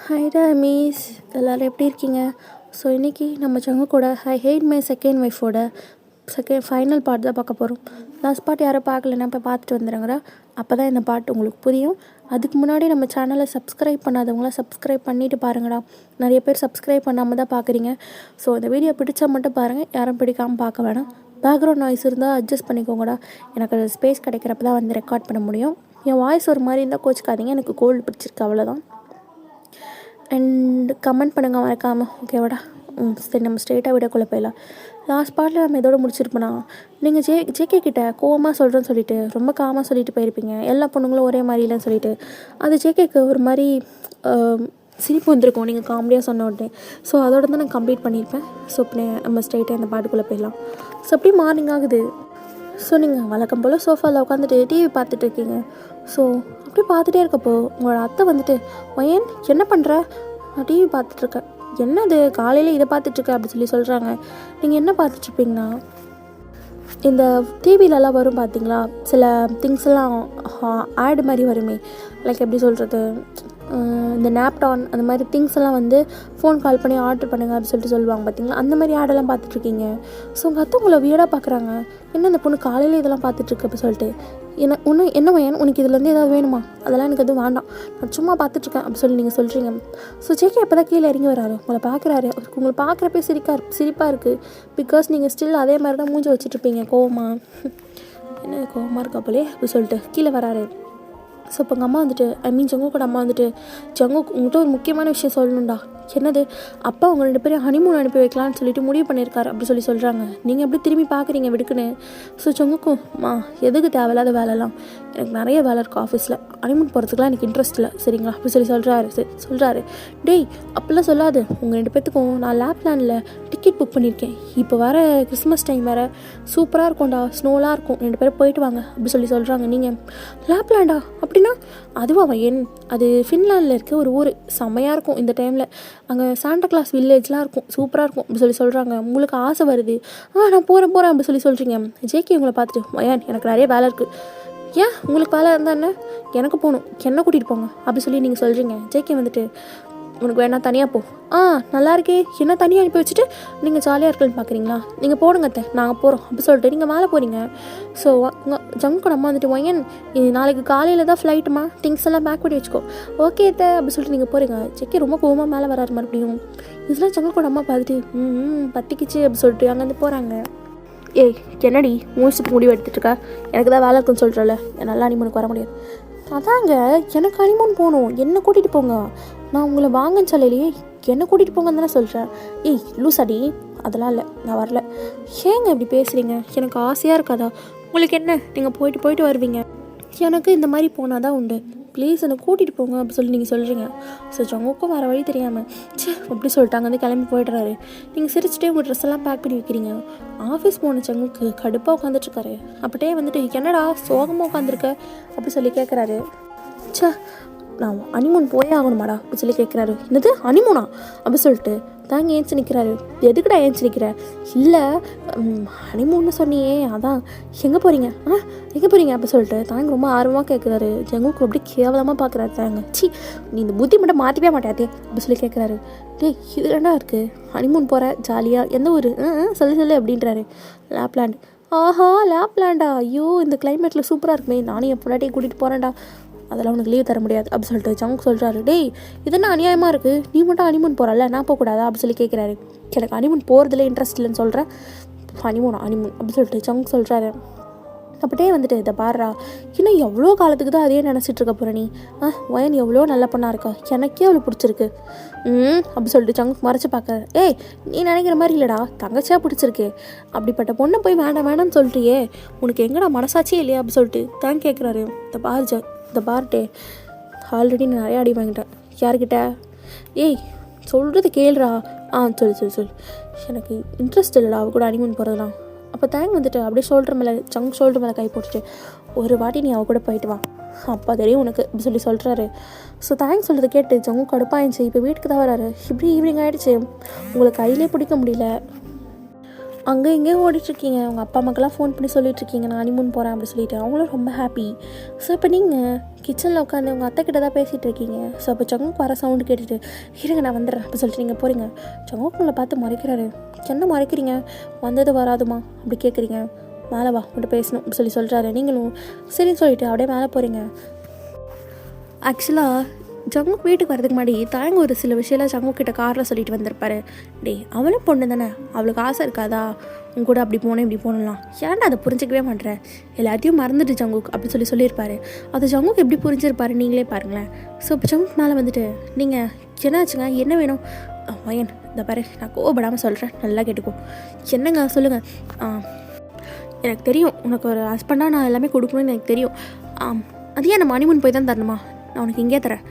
ஹைடா maize எல்லோரும் எப்படி இருக்கீங்க? ஸோ இன்றைக்கி நம்ம சங்க கூட ஐ ஹேட் மை செகண்ட் ஒய்ஃபோட ஃபைனல் பார்ட் தான் பார்க்க போகிறோம். லாஸ்ட் பார்ட் யாரும் பார்க்கலன்னா போய் பார்த்துட்டு வந்துடுங்கடா. அப்போ தான் இந்த பார்ட் உங்களுக்கு புரியும். அதுக்கு முன்னாடி நம்ம சேனலை சப்ஸ்கிரைப் பண்ணாதவங்களாம் சப்ஸ்கிரைப் பண்ணிவிட்டு பாருங்கடா. நிறைய பேர் சப்ஸ்கிரைப் பண்ணாமல் தான் பார்க்குறீங்க. ஸோ இந்த வீடியோ பிடிச்சா மட்டும் பாருங்கள், யாரும் பிடிக்காமல் பார்க்க வேணாம். பேக்ரவுண்ட் நாய்ஸ் இருந்தால் அட்ஜஸ்ட் பண்ணிக்கோங்கடா. எனக்கு ஸ்பேஸ் கிடைக்கிறப்ப தான் வந்து ரெக்கார்ட் பண்ண முடியும். என் வாய்ஸ் ஒரு மாதிரி இருந்தால் கோச்சிக்காதீங்க, எனக்கு கோல்டு பிடிச்சிருக்கு, அவ்வளோதான். அண்ட் கமெண்ட் பண்ணுங்கள் மறக்காமல், ஓகேவாடா? சரி, நம்ம ஸ்ட்ரெயிட்டாக வீடியோக்குள்ளே போயிடலாம். லாஸ்ட் பார்ட்டில் நம்ம இதோட முடிச்சிருப்போனா, நீங்கள் ஜேகே கிட்ட கோவமாக சொல்கிறேன்னு சொல்லிட்டு ரொம்ப காமாக சொல்லிட்டு போயிருப்பீங்க, எல்லா பொண்ணுங்களும் ஒரே மாதிரி இல்லைன்னு சொல்லிட்டு. அது ஜேகேக்கு ஒரு மாதிரி சிரிப்பு வந்திருக்கும் நீங்கள் காமெடியாக சொன்ன உடனே. ஸோ அதோட தான் நான் கம்ப்ளீட் பண்ணியிருப்பேன். ஸோ இப்போ நம்ம ஸ்ட்ரெயிட்டாக இந்த பாட்டுக்குள்ளே போயிடலாம். ஸோ அப்படியே மார்னிங் ஆகுது. ஸோ நீங்கள் வழக்கம் போல் சோஃபாவில் உட்காந்துட்டு டிவி பார்த்துட்டு இருக்கீங்க. ஸோ அப்படியே பார்த்துட்டே இருக்கப்போ உங்களோட அத்தை வந்துட்டு, வயன் என்ன பண்ணுற? நான் டிவி பார்த்துட்ருக்கேன். என்னது காலையில் இதை பார்த்துட்ருக்க அப்படி சொல்கிறாங்க. நீங்கள் என்ன பார்த்துட்ருப்பீங்கன்னா, இந்த டிவிலலாம் வரும் பார்த்தீங்களா, சில திங்ஸ்லாம் ஆட் மாதிரி வருமே, லைக் எப்படி சொல்கிறது, இந்த நாப்டான் அந்த மாதிரி திங்ஸ் எல்லாம் வந்து ஃபோன் கால் பண்ணி ஆர்டர் பண்ணுங்க அப்படின்னு சொல்லுவாங்க பார்த்தீங்களா, அந்த மாதிரி ஆடெல்லாம் பார்த்துட்ருக்கீங்க. ஸோ உங்கள் அத்தை உங்களை வீடாக பார்க்குறாங்க. என்ன இந்த பொண்ணு காலையில் இதெல்லாம் பார்த்துட்ருக்கு அப்படி சொல்லிட்டு, என்ன வயன் உனக்கு இதுலேருந்து ஏதாவது வேணுமா? அதெல்லாம் எனக்கு எதுவும் வேண்டாம், நான் சும்மா பார்த்துட்ருக்கேன் அப்படி சொல்லி நீங்கள் சொல்கிறீங்க. ஸோ ஜேகே அப்போ தான் கீழே இறங்கி வராரு. உங்களை பார்க்குறாரு. உங்களை பார்க்குறப்பே சிரிப்பாக இருக்குது. பிகாஸ் நீங்கள் ஸ்டில் அதே மாதிரி தான் மூஞ்சி வச்சுட்ருப்பீங்க கோவமாக. என்ன கோவமாக இருக்கா போலே அப்படி சொல்லிட்டு கீழே வராரு. ஸோ இப்போ உங்கள் அம்மா வந்துட்டு, ஜங்குக்கோட அம்மா வந்துட்டு, ஜங்குக் உங்கள்கிட்ட ஒரு முக்கியமான விஷயம் சொல்லணும்டா. என்னது? அப்பா அவங்க 2 பேரும் ஹனிமூன் அனுப்பி வைக்கலான்னு சொல்லிட்டு முடிவு பண்ணியிருக்காரு அப்படி சொல்கிறாங்க. நீங்கள் எப்படி திரும்பி பார்க்குறீங்க விடுக்குன்னு. ஸோ ஜங்குக்கும்மா, எதுக்கு தேவையில்லாத வேலைலாம், எனக்கு நிறைய வேலை இருக்குது ஆஃபீஸில், ஹனிமூன் போகிறதுக்குலாம் எனக்கு இன்ட்ரெஸ்ட் இல்லை சரிங்களா அப்படி சொல்கிறாரு. டேய் அப்படிலாம் சொல்லாது, உங்கள் 2 பேர்த்துக்கும் நான் லேப் பிளானில் டிக்கெட் புக் பண்ணியிருக்கேன். இப்போ வர கிறிஸ்மஸ் டைம் வேறு சூப்பராக இருக்கும்டா, ஸ்னோலாம் இருக்கும், 2 பேரும் போயிட்டு வாங்க அப்படி சொல்கிறாங்க. நீங்கள் லேப் பிளான்டா அப்படின்னா? அதுவா வயன், அது ஃபின்லாண்டில் இருக்க ஒரு ஊர், செம்மையாக இருக்கும் இந்த டைமில். அங்கே சாண்டா கிளாஸ் வில்லேஜ்லாம் இருக்கும், சூப்பராக இருக்கும் அப்படி சொல்கிறாங்க. உங்களுக்கு ஆசை வருது, நான் போகிறேன் அப்படி சொல்கிறீங்க. ஜேகே உங்களை பார்த்துட்டு, வயன் எனக்கு நிறைய வேலை இருக்குது. ஏன் உங்களுக்கு வேலை இருந்தால் என்ன, எனக்கு போகணும், என்ன கூட்டிகிட்டு போங்க அப்படி சொல்லி நீங்கள் சொல்கிறீங்க. ஜேகே வந்துட்டு, உனக்கு வேணா தனியாக போ. நல்லா இருக்கே, என்ன தனியாக அனுப்பி வச்சுட்டு நீங்கள் ஜாலியாக இருக்கலான்னு பார்க்குறீங்களா? நீங்கள் போடுங்க அத்தை, நாங்கள் போகிறோம் அப்படி சொல்லிட்டு நீங்கள் மேலே போகிறீங்க. ஸோ உங்கள் ஜங்குக்கோட அம்மா வந்துட்டு, வயன் நாளைக்கு காலையில் தான் ஃப்ளைட்டுமா, திங்ஸ் எல்லாம் பேக் பண்ணி வச்சுக்கோ. ஓகே அத்தை அப்படி சொல்லிட்டு நீங்கள் போகிறீங்க. ஜேகே ரொம்ப கோவமாக மேலே வராரு மறுபடியும். இதெல்லாம் ஜங்குக்கோட அம்மா பார்த்துட்டு பத்திக்கிச்சு அப்படி சொல்லிட்டு அங்கேருந்து போகிறாங்க. ஏய் என்னடி மூச்சுக்கு முடிவு எடுத்துகிட்ருக்கா, எனக்கு தான் வேலை இருக்குன்னு சொல்கிறல, என்னால் ஹனிமூனுக்கு வர முடியாது. அதாங்க எனக்கு ஹனிமூன் போகணும், என்னை கூட்டிகிட்டு போங்க. நான் உங்களை வாங்கன்னு சொல்லலையே, என்னை கூட்டிகிட்டு போங்கன்னு தானே சொல்கிறேன். ஏய் லூசாடி, அதெல்லாம் இல்லை, நான் வரல. ஏங்க இப்படி பேசுகிறீங்க? எனக்கு ஆசையாக இருக்காதா? உங்களுக்கு என்ன, நீங்கள் போயிட்டு வருவீங்க, எனக்கு இந்த மாதிரி போனால் தான் உண்டு, ப்ளீஸ் என்னை கூட்டிகிட்டு போங்க அப்படி சொல்லி நீங்கள் சொல்கிறீங்க. ஸோ ஜங்குக்கும் வர வழி தெரியாமல் அப்படி சொல்லிட்டாங்க, வந்து கிளம்பி போய்ட்றாரு. நீங்கள் சிரிச்சுட்டே உங்கள் ட்ரெஸ் எல்லாம் பேக் பண்ணி வைக்கிறீங்க. ஆஃபீஸ் போன ஜங்குக்கு கடுப்பாக உட்காந்துட்ருக்காரு. அப்படியே வந்துட்டு, என்னடா சோகமாக உட்காந்துருக்க அப்படி சொல்லி கேட்குறாரு. நான் ஹனிமூன் போயே ஆகணுமாடா அப்படி சொல்லி கேட்குறாரு. என்னது ஹனிமூனா அப்படி சொல்லிட்டு தாங்க ஏஞ்சி நிற்கிறாரு. எதுக்குடா ஏஞ்சி நிற்கிற? இல்லை ஹனிமூன்னு சொன்னியே, அதான் எங்கே போகிறீங்க அப்படி சொல்லிட்டு தாங்க ரொம்ப ஆர்வமாக கேட்குறாரு. ஜங்குக்கு அப்படி கேவலமாக பார்க்குறாரு. தாங்க நீ இந்த புத்தி மட்டும் மாற்றிவே மாட்டாதே அப்படி சொல்லி கேட்குறாரு. டேய் இது ரெண்டா இருக்குது, ஹனிமூன் போகிற ஜாலியாக, எந்த ஊர் சொல்லு அப்படின்றாரு. லேப்லாண்ட். ஆஹா லேப்லாண்டா, ஐயோ இந்த கிளைமேட்டில் சூப்பராக இருக்குமே, நானும் என் பொண்டாட்டியை கூட்டிகிட்டு போகிறேன்டா. அதெல்லாம் உனக்கு லீவ் தர முடியாது அப்படி சொல்லிட்டு ஜங்க் சொல்கிறாரு. டேய் இதெல்லாம் அநியாயமாக இருக்குது, நீ மட்டும் ஹனிமூன் போகிறல்ல, நான் போகக்கூடாதா அப்படி சொல்லி கேட்குறாரு. எனக்கு ஹனிமூன் போகிறதுல இன்ட்ரெஸ்ட் இல்லைன்னு சொல்கிறேன். ஹனிமூன் அப்படி சொல்லிட்டு ஜங்க் சொல்கிறாரு. அப்படியே வந்துட்டு, இதை பாடுறா, இன்னும் எவ்வளோ காலத்துக்கு தான் அதே நினச்சிட்டு இருக்க போகிற நீ? வயன் எவ்வளோ நல்ல பொண்ணாக இருக்கா, எனக்கே அவ்வளோ பிடிச்சிருக்கு அப்படி சொல்லிட்டு ஜங்க் மறைச்சு பார்க்குறாரு. ஏய் நீ நினைக்கிற மாதிரி இல்லைடா, தங்கச்சியாக பிடிச்சிருக்கு, அப்படிப்பட்ட பொண்ணை போய் வேண்டாம்னு சொல்கிறியே, உனக்கு எங்கடா மனசாட்சியே இல்லையா அப்படி சொல்லிட்டு தான் கேட்குறாரு. இந்த பார்ட்டே ஆல்ரெடி நான் நிறையா அடி வாங்கிட்டேன். யார்கிட்ட? ஏய் சொல்கிறது கேளுடா. சொல்லு. எனக்கு இன்ட்ரெஸ்ட் இல்லைடா அவ கூட ஹனிமூன் போகிறதுலாம். அப்போ தேங்க் வந்துட்டு அப்படியே ஷோல்டர் மேலே கை போட்டுட்டு, ஒரு வாட்டி நீ அவ கூட போயிட்டு வா, அப்பா தெரியும் உனக்கு அப்படி சொல்கிறாரு. ஸோ தேங்க்ஸ் சொல்கிறது கேட்டு ஜங்கு கடுப்பாயிடுச்சு. இப்போ வீட்டுக்கு தான் வராரு. இப்படி ஈவினிங் ஆகிடுச்சு, உங்களுக்கு கையிலே பிடிக்க முடியல. அங்கே இங்கே ஓடிட்டுருக்கீங்க. உங்கள் அப்பா அம்மாக்கெல்லாம் ஃபோன் பண்ணி சொல்லிட்டுருக்கீங்க நான் ஹனிமூன் போகிறேன் அப்படி சொல்லிட்டு. அவங்களும் ரொம்ப ஹாப்பி. ஸோ இப்போ நீங்கள் கிச்சனில் உட்காந்து உங்கள் அத்தை கிட்ட தான் பேசிகிட்டு இருக்கீங்க. ஸோ அப்போ சங்குக்கு வர சவுண்டு கேட்டுட்டு இருங்க நான் வந்துடுறேன் அப்படி சொல்லிட்டு நீங்கள் போகிறீங்க. சங்குக்கு உங்களை பார்த்து மறைக்கிறாரு. என்ன மறைக்கிறீங்க? வந்தது வராதுமா அப்படி கேட்குறீங்க. மேலே வா உங்கள்கிட்ட பேசணும் அப்படி சொல்கிறாரு. நீங்களும் சரின்னு சொல்லிவிட்டு அப்படியே மேலே போகிறீங்க. ஆக்சுவலாக ஜங்குக் வீட்டுக்கு வரதுக்கு முன்னாடி தாங்க ஒரு சில விஷயம்லாம் ஜங்குக் கிட்ட காரில் சொல்லிட்டு வந்திருப்பாரு. அவளும் பொண்ணு தானே, அவளுக்கு ஆசை இருக்காதா உங்க கூட அப்படி போனேன் இப்படி போனலாம், ஏன்டா அதை புரிஞ்சிக்கவே மாட்டேற, எல்லாத்தையும் மறந்துட்டு ஜங்குக் அப்படி சொல்லியிருப்பாரு. அது ஜங்குக் எப்படி புரிஞ்சிருப்பாரு நீங்களே பாருங்களேன். ஸோ இப்போ ஜங்குக் மேலே வந்துட்டு நீங்கள் என்னாச்சுங்க, என்ன வேணும்? வயன் இந்த பாரு நான் கோவப்படாமல் சொல்கிறேன், நல்லா கேட்டுக்கோ. என்னங்க சொல்லுங்கள். எனக்கு தெரியும் உனக்கு ஒரு ஹஸ்பண்டாக நான் எல்லாமே கொடுக்கணும்னு எனக்கு தெரியும். அது ஏன் நம்ம ஹனிமூன் போய் தான் தரணுமா? நான் உனக்கு இங்கே தரேன்,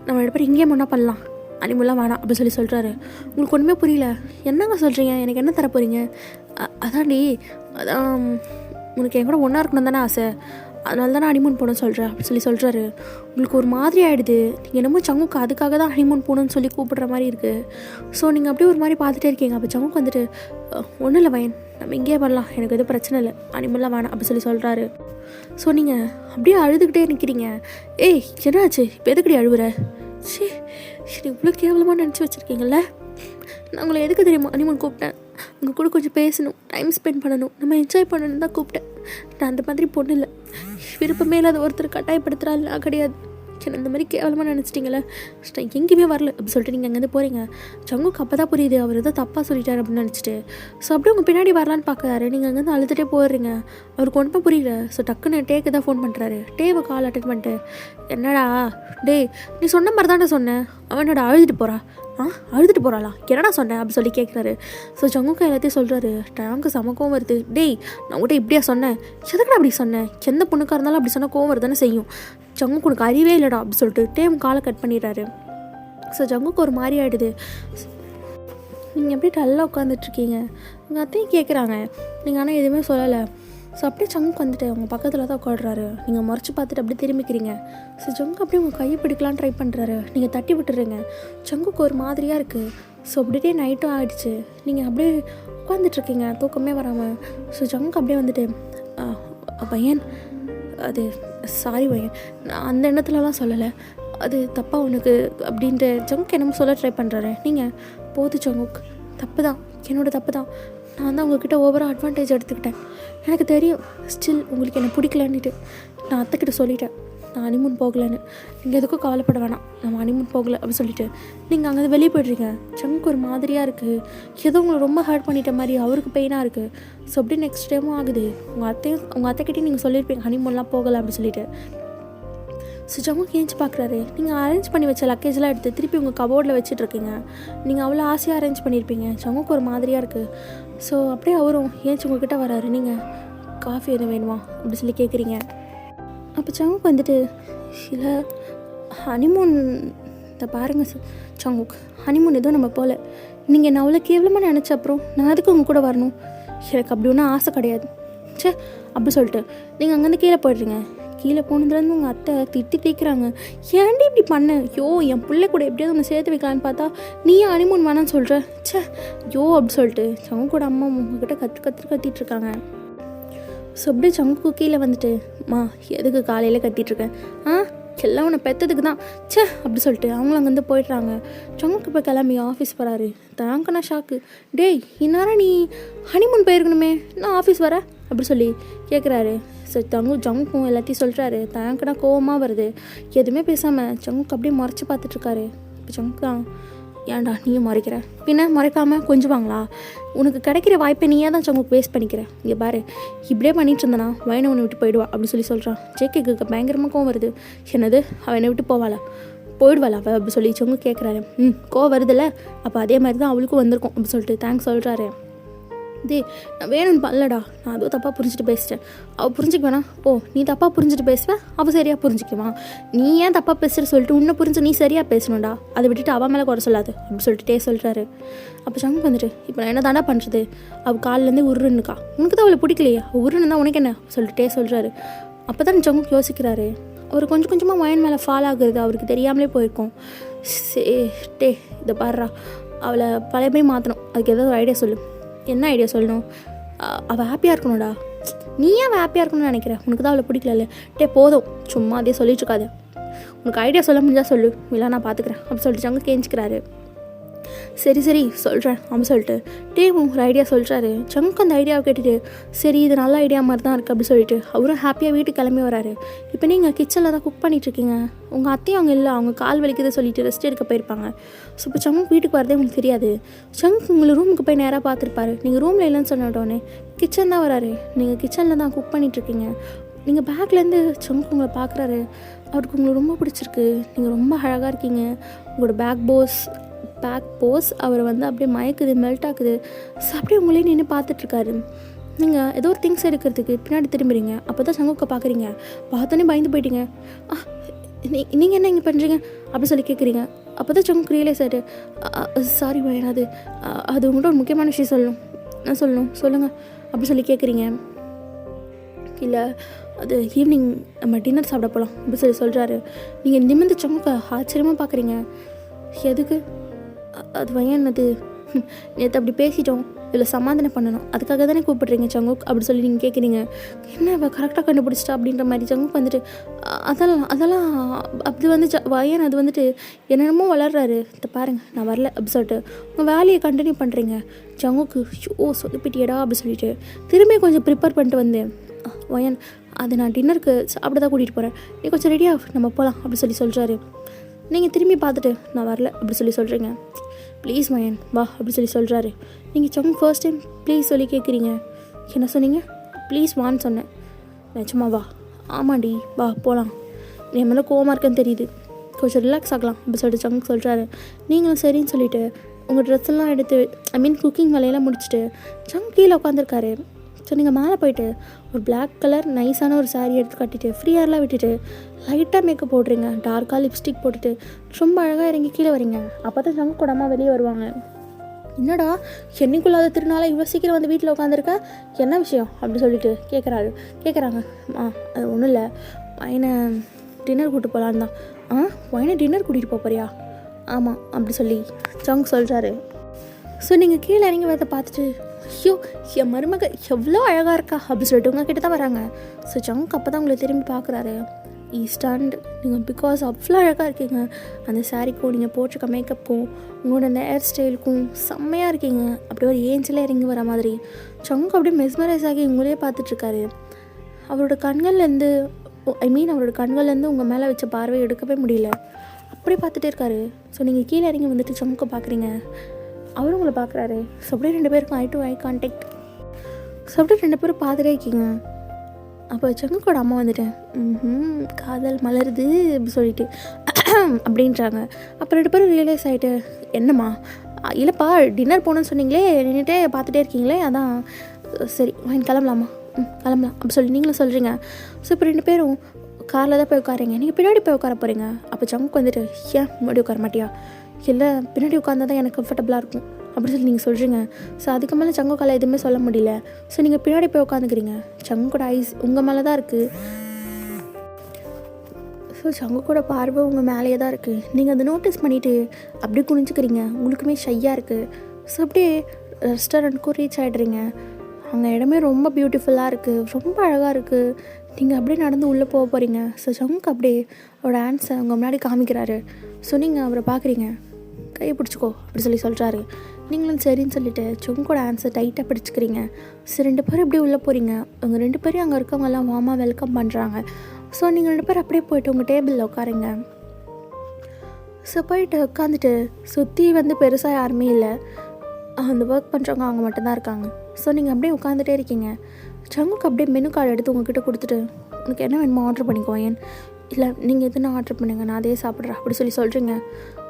நம்ம ரெண்டு பேரும் இங்கேயே ஒன்றா பண்ணலாம், ஹனிமூன்லாம் வேணாம் அப்படி சொல்கிறாரு. உங்களுக்கு ஒன்றுமே புரியல, என்னங்க சொல்கிறீங்க, எனக்கு என்ன தர போகிறீங்க? அதான்டி அதான் உனக்கு என் கூட ஒன்றா இருக்கணும் தானே ஆசை, அதனால தானே ஹனிமூன் போகணும்னு சொல்கிறேன் அப்படி சொல்கிறாரு. உங்களுக்கு ஒரு மாதிரி ஆகிடுது, நீங்கள் என்னமோ சங்குக்கு அதுக்காக தான் ஹனிமூன் போகணுன்னு சொல்லி கூப்பிடுற மாதிரி இருக்குது. ஸோ நீங்கள் அப்படியே ஒரு மாதிரி பார்த்துட்டே இருக்கீங்க. அப்போ சங்குக்கு வந்துட்டு ஒன்றும் இல்லை வயன், நம்ம இங்கேயே பண்ணலாம், எனக்கு எதுவும் பிரச்சனை இல்லை, ஹனிமூன்லாம் வேணாம் அப்படி சொல்கிறாரு. ஸோ நீங்கள் அப்படியே அழுதுகிட்டே நிற்கிறீங்க. ஏய் என்னாச்சு இப்போ எதுக்கடி அழுவுற? சரி இவ்வளோ கேவலமாக நினச்சி வச்சுருக்கீங்கள. நான் உங்களை எதுக்கு தெரியுமா ஹனிமூன் கூப்பிட்டேன்? உங்கள் கூட கொஞ்சம் பேசணும், டைம் ஸ்பெண்ட் பண்ணணும், நம்ம என்ஜாய் பண்ணணும் தான் கூப்பிட்டேன். நான் அந்த மாதிரி பொண்ணு இல்லை, விருப்பமே இல்லாத ஒருத்தர் கட்டாயப்படுத்துகிறாள் நான் கிடையாது. என்ன இந்த மாதிரி கேவலமாக நினச்சிட்டிங்களே, நான் எங்கேயுமே வரல அப்படி சொல்லிட்டு நீங்கள் அங்கேருந்து போகிறீங்க. சங்குக்கு அப்போ தான் புரியுது அவர் ஏதோ தப்பாக சொல்லிட்டார் அப்படின்னு நினச்சிட்டு. ஸோ அப்படியே உங்கள் பின்னாடி வரலான்னு பார்க்குறாரு. நீங்கள் அங்கேருந்து அழுதுகிட்டே போயிடுறீங்க. அவருக்கு ஒன்றுமே புரியல. ஸோ டக்குன்னு டேக்கு தான் ஃபோன் பண்ணுறாரு. டேவை கால் அட்டன் பண்ணிட்டு என்னடா நீ சொன்ன மாதிரி தானே சொன்னேன், அவனோட அழுதுட்டு போகிறா. அழுதுட்டு போகிறாளா, என்னடா சொன்னேன் அப்படி சொல்லி கேட்குறாரு. ஸோ ஜங்குக்கு எல்லாத்தையும் சொல்கிறாரு. டேங்க்கு செம கோவம் வருது. நான் உங்கள்கிட்ட இப்படியா சொன்னேன், எதுக்குடா அப்படி சொன்னேன், எந்த பொண்ணுக்காக இருந்தாலும் அப்படி சொன்னால் கோவம் வருதானே செய்யும், ஜங்குக்கு உனக்கு அறிவே இல்லைடா அப்படி சொல்லிட்டு டேம் காலை கட் பண்ணிடுறாரு. ஸோ ஜங்குக்கு ஒரு மாதிரி ஆகிடுது. நீங்கள் எப்படி டல்லாக உட்காந்துட்ருக்கீங்க, உங்கள் அத்தையும் கேட்குறாங்க, நீங்கள் ஆனால் எதுவுமே சொல்லலை. ஸோ அப்படியே சங்குக்கு வந்துட்டு அவங்க பக்கத்தில் தான் உட்காடுறாரு. நீங்கள் முறைச்சி பார்த்துட்டு அப்படியே திரும்பிக்கிறீங்க. ஸோ ஜங்கு அப்படியே உங்கள் கையை பிடிக்கலான்னு ட்ரை பண்ணுறாரு. நீங்கள் தட்டி விட்டுறீங்க. ஜங்குக்கு ஒரு மாதிரியாக இருக்குது. ஸோ அப்படியே நைட்டும் ஆகிடுச்சு. நீங்கள் அப்படியே உட்காந்துட்ருக்கீங்க தூக்கமே வராமல். ஸோ ஜங்குக்கு அப்படியே வந்துட்டு பையன் அது சாரி பையன், நான் அந்த எண்ணத்துலலாம் சொல்லலை, அது தப்பாக உனக்கு அப்படின்ட்டு ஜங்குக்கு என்னமோ சொல்ல ட்ரை பண்ணுறாரு. நீங்கள் போது ஜங்குக், தப்பு தான், என்னோடய தப்பு தான், நான் தான் உங்ககிட்ட ஓவராக அட்வான்டேஜ் எடுத்துக்கிட்டேன், எனக்கு தெரியும். ஸ்டில் உங்களுக்கு என்னை பிடிக்கலன்னுட்டு நான் அத்தைக்கிட்ட சொல்லிட்டேன் நான் ஹனிமூன் போகலைன்னு. நீங்கள் எதுக்கும் கவலைப்பட வேணாம், நம்ம ஹனிமூன் போகலை அப்படின்னு சொல்லிட்டு நீங்கள் அங்கே வெளியே போய்ட்றீங்க. சங்குக்கு ஒரு மாதிரியாக இருக்குது, ஏதோ உங்களை ரொம்ப ஹர்ட் பண்ணிட்ட மாதிரி அவருக்கு பெயினாக இருக்குது. ஸோ அப்படி நெக்ஸ்ட் டைமும் ஆகுது. உங்கள் அத்தைக்கிட்டே நீங்கள் சொல்லியிருப்பீங்க ஹனிமூன்லாம் போகலை அப்படின்னு சொல்லிட்டு. ஸோ ஜங்குக்கு ஏஞ்சி பார்க்குறாரு. நீங்கள் அரேஞ்ச் பண்ணி வச்ச லக்கேஜெலாம் எடுத்து திருப்பி உங்கள் கபோர்டில் வச்சுட்ருக்கீங்க. நீங்கள் அவ்வளோ ஆசையாக அரேஞ்ச் பண்ணியிருப்பீங்க. ஜங்குக்கு ஒரு மாதிரியாக இருக்குது. ஸோ அப்படியே அவரும் ஏஞ்சி உங்ககிட்ட வராரு. நீங்கள் காஃபி எதுவும் வேணுமா அப்படி சொல்லி கேட்குறீங்க. அப்போ சங்குக்கு வந்துட்டு இல்லை ஹனிமூன் இதை பாருங்கள் சங்குக், ஹனிமூன் எதுவும் நம்ம போகல, நீங்கள் என்ன அவ்வளோ கேவலமாக நினச்ச அப்புறம் நான் அதுக்கு உங்கள் கூட வரணும், எனக்கு அப்படி ஒன்றும் ஆசை கிடையாது சே அப்படி சொல்லிட்டு நீங்கள் அங்கேருந்து கீழே போய்ட்றீங்க. கீழே போனதுலேருந்து உங்கள் அத்தை திட்டி தீக்கிறாங்க. ஏன்டி இப்படி பண்ண, என் பிள்ளை கூட எப்படியாவது ஒன்று சேர்த்து வைக்கலான்னு பார்த்தா நீ ஹனிமூன் வேணான்னு சொல்கிற, சே அப்படி சொல்லிட்டு சங்கு கூட அம்மா உங்ககிட்ட கத்திட்டு இருக்காங்க. ஸோ அப்படியே சங்குக்கு கீழே வந்துட்டு மா எதுக்கு காலையில் கத்திட்டுருக்கேன், எல்லாம் உன்னை பெற்றதுக்கு தான் சே அப்படி சொல்லிட்டு அவங்களும் அங்கேருந்து போய்ட்றாங்க. சங்குக்கு இப்போ கிளம்பி ஆஃபீஸ் வராரு. தாங்கண்ணா ஷாக்கு. இந்நேரம் நீ ஹனிமூன் போயிருக்கணுமே, நான் ஆஃபீஸ் வர அப்படி சொல்லி கேட்குறாரு. ஸோ ஜங்குக்கும் எல்லாத்தையும் சொல்கிறாரு. தாங்கண்ணா கோவமாக வருது. எதுவுமே பேசாமல் சங்குக்கு அப்படியே முறைச்சி பார்த்துட்ருக்காரு. இப்போ சங்குக்கு ஏன்டா நீயும் மறைக்கிற, பின்ன மறைக்காமல் கொஞ்சுவாங்களா, உனக்கு கிடைக்கிற வாய்ப்பை நீயே தான் சங்குக்கு வேஸ்ட் பண்ணிக்கிற, இங்கே பாரு இப்படியே பண்ணிட்டு இருந்தனா வயனை உன்னை விட்டு போயிடுவா அப்படி சொல்கிறான். ஜேகேக்கு பயங்கரமாக கோவம் வருது. என்னது அவனை விட்டு போவாளா, போயிடுவாளா அவள் அப்படி சொல்லி சங்கு கேட்குறாரு. கோவம் வருதில்ல, அப்போ அதே மாதிரி தான் அவளுக்கும் வந்திருக்கும் அப்படி சொல்லிட்டு தேங்க்ஸ் சொல்கிறாரு. நான் வேணும்னு பண்ணலடா, நான் அதுவும் தப்பாக புரிஞ்சுட்டு பேசிட்டேன், அவள் புரிஞ்சிக்க வேணாம். நீ தப்பாக புரிஞ்சுட்டு பேசுவேன், அவள் சரியாக புரிஞ்சிக்குவான். நீ ஏன் தப்பாக பேசுகிற சொல்லிட்டு உன்னை புரிஞ்சு நீ சரியாக பேசணும்டா, அதை விட்டுட்டு அவன் மேலே குறை சொல்லாது அப்படி சொல்லிட்டு சொல்கிறாரு. அப்போ சங்கு வந்துட்டு இப்போ நான் என்ன தாண்டா பண்ணுறது, அவள் காலிலேருந்தே உருன்னுக்கா, உனக்கு தான் அவளை பிடிக்கலையே, உருன்னு தான் உனக்கு என்ன சொல்லிட்டே சொல்கிறாரு. அப்போ தான் சங்கு யோசிக்கிறாரு. அவர் கொஞ்சம் கொஞ்சமாக மைண்ட் மேலே ஃபால் ஆகுறது அவருக்கு தெரியாமலே போயிருக்கோம். இதை பாடுறா, அவளை பழையபடி மாற்றணும், அதுக்கு ஏதாவது ஒரு ஐடியா சொல்லு, என்ன ஐடியா சொல்லணும்? அவள் ஹாப்பியாக இருக்கணும்டா. நீ ஏன் அவள் ஹாப்பியாக இருக்கணும்னு நினைக்கிறேன்? உனக்கு தான் அவளை பிடிக்கல. போதும், சும்மா அதே சொல்லிட்டு இருக்காது. உனக்கு ஐடியா சொல்ல முடிஞ்சால் சொல்லு, இல்லை நான் பார்த்துக்கிறேன் அப்படி சொல்லிட்டு சங்கு கேஞ்சிக்கிறாரு. சரி சொல்கிறேன் அப்படின்னு சொல்லிட்டு டேவும் ஒரு ஐடியா சொல்கிறாரு. சங்கு அந்த ஐடியாவை கேட்டுட்டு சரி இது நல்ல ஐடியா மாதிரி தான் இருக்குது அப்படி சொல்லிட்டு அவரும் ஹாப்பியாக வீட்டுக்கு கிளம்பி வராரு. இப்போ நீங்கள் கிச்சனில் தான் குக் பண்ணிகிட்ருக்கீங்க. உங்கள் அத்தையும் அவங்க இல்லை, அவங்க கால் வலிக்குது சொல்லிட்டு ரெஸ்ட் எடுக்க போயிருப்பாங்க. ஸோ இப்போ சங்கு வீட்டுக்கு வரதே உங்களுக்கு தெரியாது. சங்கு உங்களை ரூமுக்கு போய் நேராக பார்த்துருப்பாரு. நீங்கள் ரூமில் இல்லைன்னு சொன்னோடனே கிச்சன் தான் வராரு. நீங்கள் கிச்சனில் தான் குக் பண்ணிகிட்ருக்கீங்க. நீங்கள் பேக்லேருந்து சங்கு உங்களை பார்க்குறாரு. அவருக்கு உங்களை ரொம்ப பிடிச்சிருக்கு. நீங்கள் ரொம்ப அழகாக இருக்கீங்க. உங்களோட பேக் போஸ் அவரை அப்படியே மயக்குது, மெல்ட் ஆகுது. ஸோ அப்படியே உங்களே நின்று பார்த்துட்ருக்காரு. நீங்கள் ஏதோ ஒரு திங்ஸ் எடுக்கிறதுக்கு பின்னாடி திரும்புறீங்க. அப்போ தான் சங்குக்கை பார்க்குறீங்க. பார்த்தோன்னே பயந்து போயிட்டீங்க. நீங்கள் என்ன இங்கே பண்ணுறீங்க அப்படி சொல்லி கேட்குறீங்க. அப்போ தான் சங்குக்கு ரியலைஸ் ஆகிட்டு சாரி பையன், அது உங்கள்கிட்ட ஒரு முக்கியமான விஷயம் சொல்லணும் சொல்லுங்கள் அப்படி சொல்லி கேட்குறீங்க. இல்லை அது ஈவினிங் நம்ம டின்னர் சாப்பிட போகலாம் அப்படி சொல்கிறாரு. நீங்கள் நிமிர்ந்து சங்குக்கை ஆச்சரியமாக பார்க்குறீங்க. எதுக்கு? அது வயனது நேற்று அப்படி பேசிட்டோம், இதில் சமாதானம் பண்ணணும், அதுக்காக தானே கூப்பிட்றீங்க சங்குக் அப்படி சொல்லி நீங்கள் கேட்குறீங்க. என்ன அவள் கரெக்டாக கண்டுபிடிச்சிட்டா அப்படின்ற மாதிரி சங்குக் அதெல்லாம் அப்படி வயன் அது என்னென்னமோ வளர்றாரு. இதை பாருங்கள் நான் வரல அப்படி சொல்லிட்டு உங்கள் வேலையை கண்டினியூ பண்ணுறீங்க. சங்குக்கு சொல்லிப்பிட்டியடா அப்படி சொல்லிட்டு திரும்பி கொஞ்சம் ப்ரிப்பேர் பண்ணிட்டு வந்தேன். வயன் அது நான் டின்னருக்கு சாப்பிட தான் கூட்டிகிட்டு போகிறேன், நீ கொஞ்சம் ரெடியாக நம்ம போகலாம் அப்படி சொல்கிறாரு. நீங்கள் திரும்பி பார்த்துட்டு நான் வரல அப்படி சொல்கிறீங்க. ப்ளீஸ் மயன் வா அப்படி சொல்கிறாரு. நீங்கள் சங்கு ஃபர்ஸ்ட் டைம் ப்ளீஸ் சொல்லி கேட்குறீங்க. என்ன சொன்னீங்க? ப்ளீஸ் வான்னு சொன்னேன். நிஜமா வா? ஆமாண்டி வா போகலாம். நீ மேலே கோவமாக இருக்குன்னு தெரியுது, கொஞ்சம் ரிலாக்ஸ் ஆகலாம் அப்படி சொல்லிட்டு சங்கு சொல்கிறாரு. நீங்களும் சரின்னு சொல்லிவிட்டு உங்கள் ட்ரெஸ் எல்லாம் எடுத்து குக்கிங் வேலையெல்லாம் முடிச்சுட்டு சங்கு கீழே உட்காந்துருக்காரு. ஸோ நீங்கள் மேலே போய்ட்டு ஒரு பிளாக் கலர் நைஸான ஒரு சாரீ எடுத்து கட்டிட்டு ஃப்ரீயாரெலாம் விட்டுட்டு லைட்டாக மேக்கப் போடுறீங்க, டார்க்காக லிப்ஸ்டிக் போட்டுட்டு ரொம்ப அழகாக இறங்கி கீழே வரீங்க. அப்போ தான் சங்கு கூடமாக வெளியே வருவாங்க. என்னடா என்னைக்குள்ளாத திருநாளாக இவ்வளோ சீக்கிரம் வந்து வீட்டில் உட்காந்துருக்க, என்ன விஷயம் அப்படி சொல்லிட்டு கேட்குறாங்க. அது ஒன்றும் இல்லை, வயனை டின்னர் கூப்பிட்டு போகலான்னு தான். வயனை டின்னர் கூட்டிகிட்டு போறியா? ஆமாம் அப்படி சொல்லி சங்கு சொல்கிறாரு. ஸோ நீங்கள் கீழே இறங்கி வரதை பார்த்துட்டு ஐயோ என் மருமக எவ்வளோ அழகாக இருக்கா அப்படி சொல்லிட்டு உங்கள் கிட்ட தான் வராங்க. ஸோ சங்க் அப்போ தான் உங்களை திரும்பி பார்க்குறாரு. ஸ்டாண்ட் நீங்கள் பிகாஸ் அவ்வளோ அழகாக இருக்கீங்க. அந்த சாரீக்கும் நீங்கள் போட்டிருக்க மேக்கப்புக்கும் உங்களோட அந்த ஹேர் ஸ்டைலுக்கும் செம்மையாக இருக்கீங்க. அப்படியே ஒரு ஏஞ்சில் இறங்கி வர மாதிரி சங்க் அப்படியே மெஸ்மரைஸ் ஆகி உங்களே பார்த்துட்ருக்காரு. அவரோட கண்கள்லேருந்து உங்கள் மேலே வச்ச பார்வை எடுக்கவே முடியல, அப்படியே பார்த்துட்டே இருக்காரு. ஸோ நீங்கள் கீழே இறங்கி வந்துட்டு சங்கை பார்க்குறீங்க, அவரும் உங்களை பார்க்குறாரு. ஸோ அப்படியே 2 பேருக்கும் ஐ டு ஐ கான்டாக்ட். ஸோ அப்படியே 2 பேரும் பார்த்துட்டே இருக்கீங்க. அப்போ சங்குக்கோட அம்மா காதல் மலருது அப்படி சொல்லிட்டு அப்படின்றாங்க. அப்போ 2 பேரும் ரியலைஸ் ஆகிட்டு என்னம்மா இல்லைப்பா டின்னர் போகணுன்னு சொன்னீங்களே, நின்றுட்டே பார்த்துட்டே இருக்கீங்களே, அதான் சரி வாங்கி கிளம்பலாமா? கிளம்பலாம் அப்படி சொல்லி நீங்களும் சொல்கிறீங்க. ஸோ இப்போ 2 பேரும் காரில் தான் போய் உட்காருங்க, நீங்கள் பின்னாடி போய் உட்கார போகிறீங்க. அப்போ சங்குக்கு ஏன் முன்னாடி உட்கார மாட்டியா? இல்லை பின்னாடி உட்காந்தா தான் எனக்கு கம்ஃபர்டபுளாக இருக்கும் அப்படி சொல்லி நீங்கள் சொல்கிறீங்க. ஸோ அதுக்கு மேலே சங்குக்கால எதுவுமே சொல்ல முடியல. ஸோ நீங்கள் பின்னாடி போய் உட்காந்துக்கிறீங்க. சங்கோட ஐஸ் உங்கள் மேலே தான் இருக்குது. ஸோ சங்குக்கூட பார்வை உங்கள் மேலேயே தான் இருக்குது. நீங்கள் அதை நோட்டீஸ் பண்ணிவிட்டு அப்படியே குனிஞ்சுக்கிறீங்க. உங்களுக்குமே ஷையாக இருக்குது. ஸோ அப்படியே ரெஸ்டாரண்ட்டுக்கும் ரீச் ஆகிடுறீங்க. அங்கே இடமே ரொம்ப பியூட்டிஃபுல்லாக இருக்குது, ரொம்ப அழகாக இருக்குது. நீங்கள் அப்படியே நடந்து உள்ளே போக போகிறீங்க. ஸோ சங்கு அப்படியே அவரோட ஆன்ஸை உங்கள் முன்னாடி காமிக்கிறாரு. ஸோ நீங்கள் அவரை பார்க்குறீங்க, கையை பிடிச்சிக்கோ அப்படி சொல்கிறாரு. நீங்களும் சரின்னு சொல்லிவிட்டு சங்கோட ஆன்ஸை டைட்டாக பிடிச்சிக்கிறீங்க. ஸோ 2 பேரும் அப்படியே உள்ளே போகிறீங்க. அவங்க 2 பேரும் அங்கே இருக்கவங்கெல்லாம் வார்மாக வெல்கம் பண்ணுறாங்க. ஸோ நீங்கள் 2 பேரும் அப்படியே போய்ட்டு உங்கள் டேபிளில் உட்காருங்க. ஸோ போயிட்டு உட்காந்துட்டு சுற்றி பெருசாக யாருமே இல்லை, அந்த ஒர்க் பண்ணுறவங்க அவங்க மட்டும்தான் இருக்காங்க. ஸோ நீங்கள் அப்படியே உட்காந்துட்டே இருக்கீங்க. சங்குக்கு அப்படியே மெனு கார்டு எடுத்து உங்ககிட்ட கொடுத்துட்டு உனக்கு என்ன வேணுமோ ஆர்டர் பண்ணிக்கோ ஏன், இல்லை நீங்கள் எதுனா ஆர்டர் பண்ணுங்க நான் அதே சாப்பிட்றேன் அப்படி சொல்கிறீங்க.